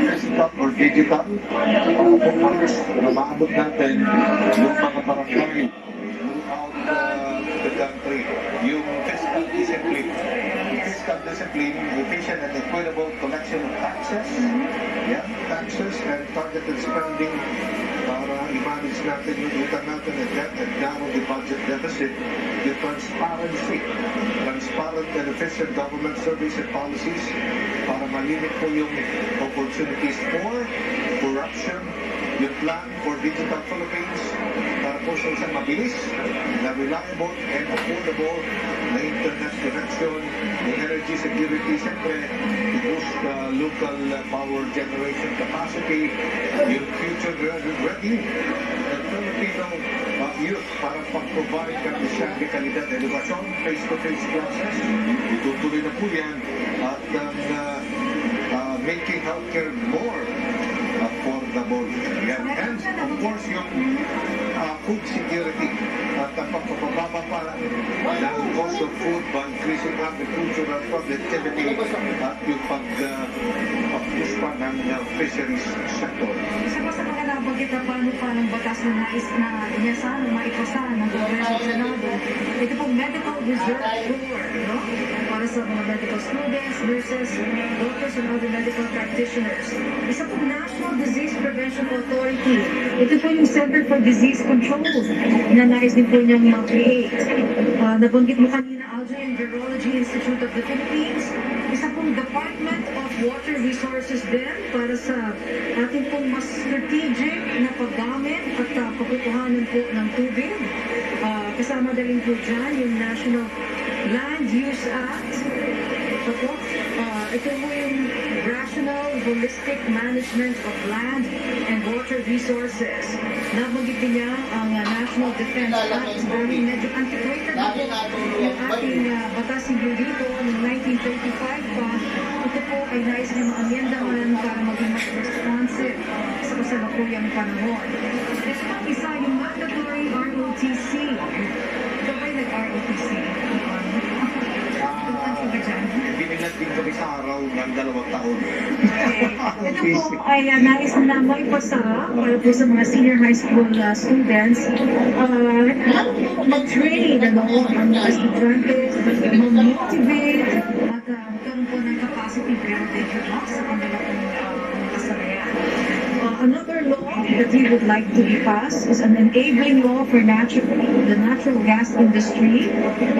S7: physical or digital, na maabot natin yung mga barangay throughout the country, yung fiscal discipline. Fiscal discipline, efficient and equitable collection of taxes, taxes and targeted spending para i-manage natin yung utang natin and narrow the budget deficit, yung transparent and efficient government service and policies para malimit po yung opportunities for corruption, yung plan for digital Philippines para po sa isang mabilis na reliable and affordable na internet connection, yung energy security, siyempre, i-boost local power generation capacity, yung future ready ng Filipino youth para pag-provide kandisyan de kalidad na edukasyon, face-to-face classes, itutuloy na po yan at making healthcare more affordable. Yan. And of course, yung food security at ang pagpapababa pa ng cost of food by increasing agricultural productivity at yung pag-push pa na ng fisheries sector.
S12: Isa pa sa mga nabanggit na paano batas na nais na inyasahan o maipasa ng Kongreso at Senado, ito pong medical reserve corps, no? Para sa mga medical students, nurses, doctors, and other medical practitioners. Isa pong National Disease Prevention Authority. Ito po yung Center for Disease Control na nais din po niyang ma-create. Nabanggit mo kanina, Algae and Virology Institute of the Philippines. Isa pong Department of Water Resources din para sa ating pong mas strategic na paggamit at pagkukuhanan po ng tubig. Kasama na rin po dyan yung National Land Use Act. Ito po yung Rational Holistic Management of Land and Water Resources. Nabanggit din niya ang National Defense Act. Dahil medyo antiquated na po yung ating batas siguro dito noong 1935 pa. Ito po ay nais na maamyendahan para maging mas responsive sa kasalukuyang panahon. Ito po isa yung mandatory ROTC. Ito ba'y nag-ROTC?
S7: Binilat din kami sa araw ng 2 taon.
S12: Ito po ay nais na maipasa para po sa mga senior high school students. Mag-train ang mga estudyante, mag-motivate, at magkaroon po ng capacity building sa kanilang kasanayan. Another law that we would like to be passed is an enabling law for the natural gas industry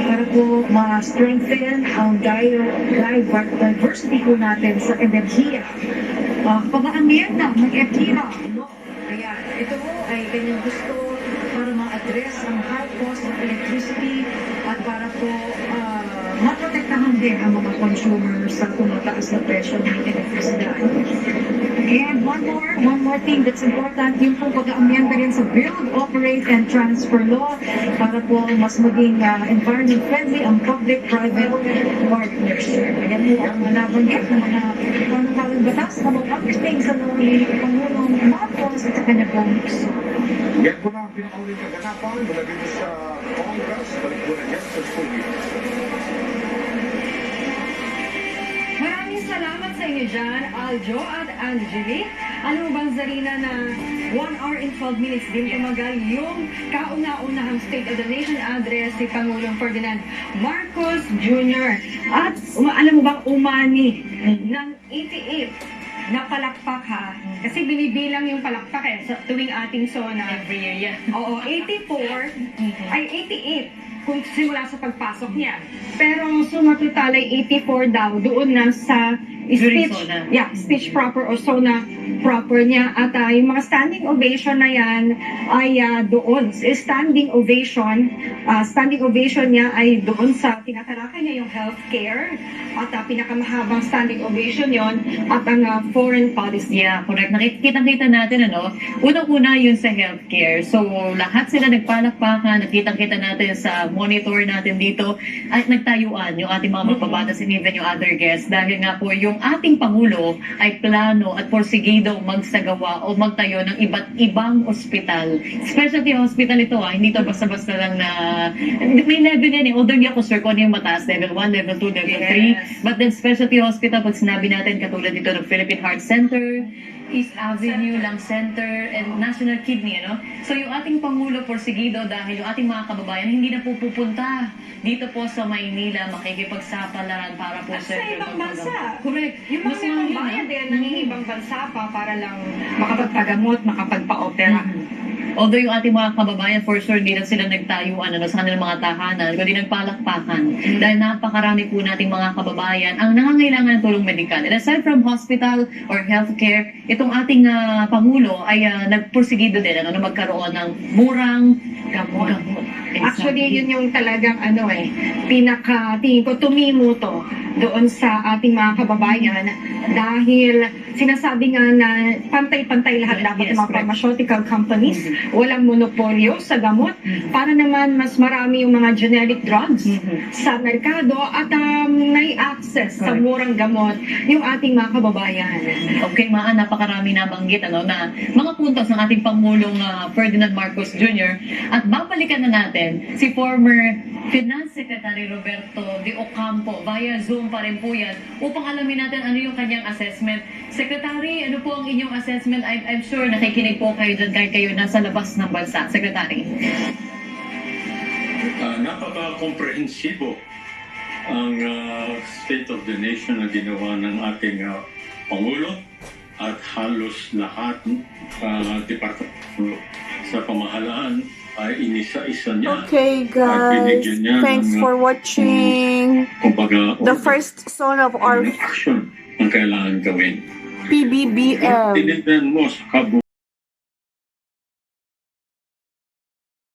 S12: para po ma-strengthen ang diversity po natin sa enerhiya. Pag-aamyenda ng ERTIRA. Ayan, ito po ay kanyang gusto para ma-address ang high cost of electricity at para po maprotektahan din ang mga consumers sa tumataas na presyo ng elektrisidad. And one more thing that's important, yung po pag-aamyenda rin sa Build, Operate, and Transfer Law para po mas maging environment-friendly ang public-private partnership. Ayan po ang nabanggit ng mga panukawang batas na mag-understanding sa law ni Pangulong Marcos at sa kanya pong Sona.
S7: Yan po na ang pinakauling kaganapan mula dito sa Congress. Balik po na dyan sa studio.
S13: Maraming salamat sa inyo dyan, Aljo at Angeli. Alam mo bang, Zarina, na 1 hour and 12 minutes din tumagal yung kauna-unahang State of the Nation address si Pangulong Ferdinand Marcos Jr. At alam mo bang umani ng 88 na palakpak ha? Kasi binibilang yung palakpak sa tuwing ating Sona. Every year, yeah. Oo, 84 ay 88. Kung simula sa pagpasok niya. Pero sumatotal ay 84 daw doon na sa speech, speech proper o Sona proper niya. At yung mga standing ovation na yan ay doon. Standing ovation niya ay doon sa tinatalakay niya yung healthcare at pinakamahabang standing ovation yon at ang foreign policy.
S14: Yeah, correct. Nakikita natin unang-una yun sa healthcare. So lahat sila nagpalakpakan, nakita natin sa monitor natin dito at nagtayuan yung ating mga magbabatas and even yung other guests dahil nga po yung ating Pangulo ay plano at porsigido magsagawa o magtayo ng iba't ibang ospital. Specialty hospital ito hindi to basta-basta lang na may level yan although hindi ako sure kung ano yung mataas, level 1, level 2, level 3 but then specialty hospital pag sinabi natin katulad dito ng Philippine Heart Center, East Avenue, Lung Center, and National Kidney, So yung ating Pangulo porsigido dahil yung ating mga kababayan hindi na pupunta dito po sa Maynila, makikipagsapalaran para po
S13: sa ibang bansa.
S14: Correct.
S13: Yung mga ibang bayan din, nangingibang bansa pa para lang makapagpagamot, makapagpa-opera.
S14: Although yung ating mga kababayan, for sure, hindi lang sila nagtayuan sa kanilang mga tahanan, kundi nagpalakpakan. Dahil napakarami po nating mga kababayan ang nangangailangan ng tulong medikal. And aside from hospital or healthcare, itong ating Pangulo ay nagpursigido din na magkaroon ng murang gamot.
S13: Actually, yun yung talagang tingin ko tumimo to doon sa ating mga kababayan dahil sinasabi nga na pantay-pantay lahat dapat ng mga pharmaceutical companies, walang monopolyo sa gamot para naman mas marami yung mga generic drugs sa merkado at may access sa murang gamot yung ating mga kababayan.
S14: Okay, napakarami nabanggit na mga puntos ng ating Pangulong Ferdinand Marcos Jr. At babalikan na natin natin, si former Finance Secretary Roberto De Ocampo. Via Zoom pa rin po yan upang alamin natin ano yung kanyang assessment. Secretary, ano po ang inyong assessment? I'm sure nakikinig po kayo dyan kahit kayo nasa labas ng bansa. Secretary.
S5: Napaka-komprehensibo ang State of the Nation na ginawa ng ating Pangulo at halos lahat departamento sa pamahalaan ay inisa-isa niya.
S9: Okay,
S5: At
S9: guys.
S5: binigyan niya
S9: Thanks for watching
S5: kumbaga,
S9: the first Sona of our
S5: action ang kailangan gawin.
S9: PBBM.
S5: Tinignan mo sa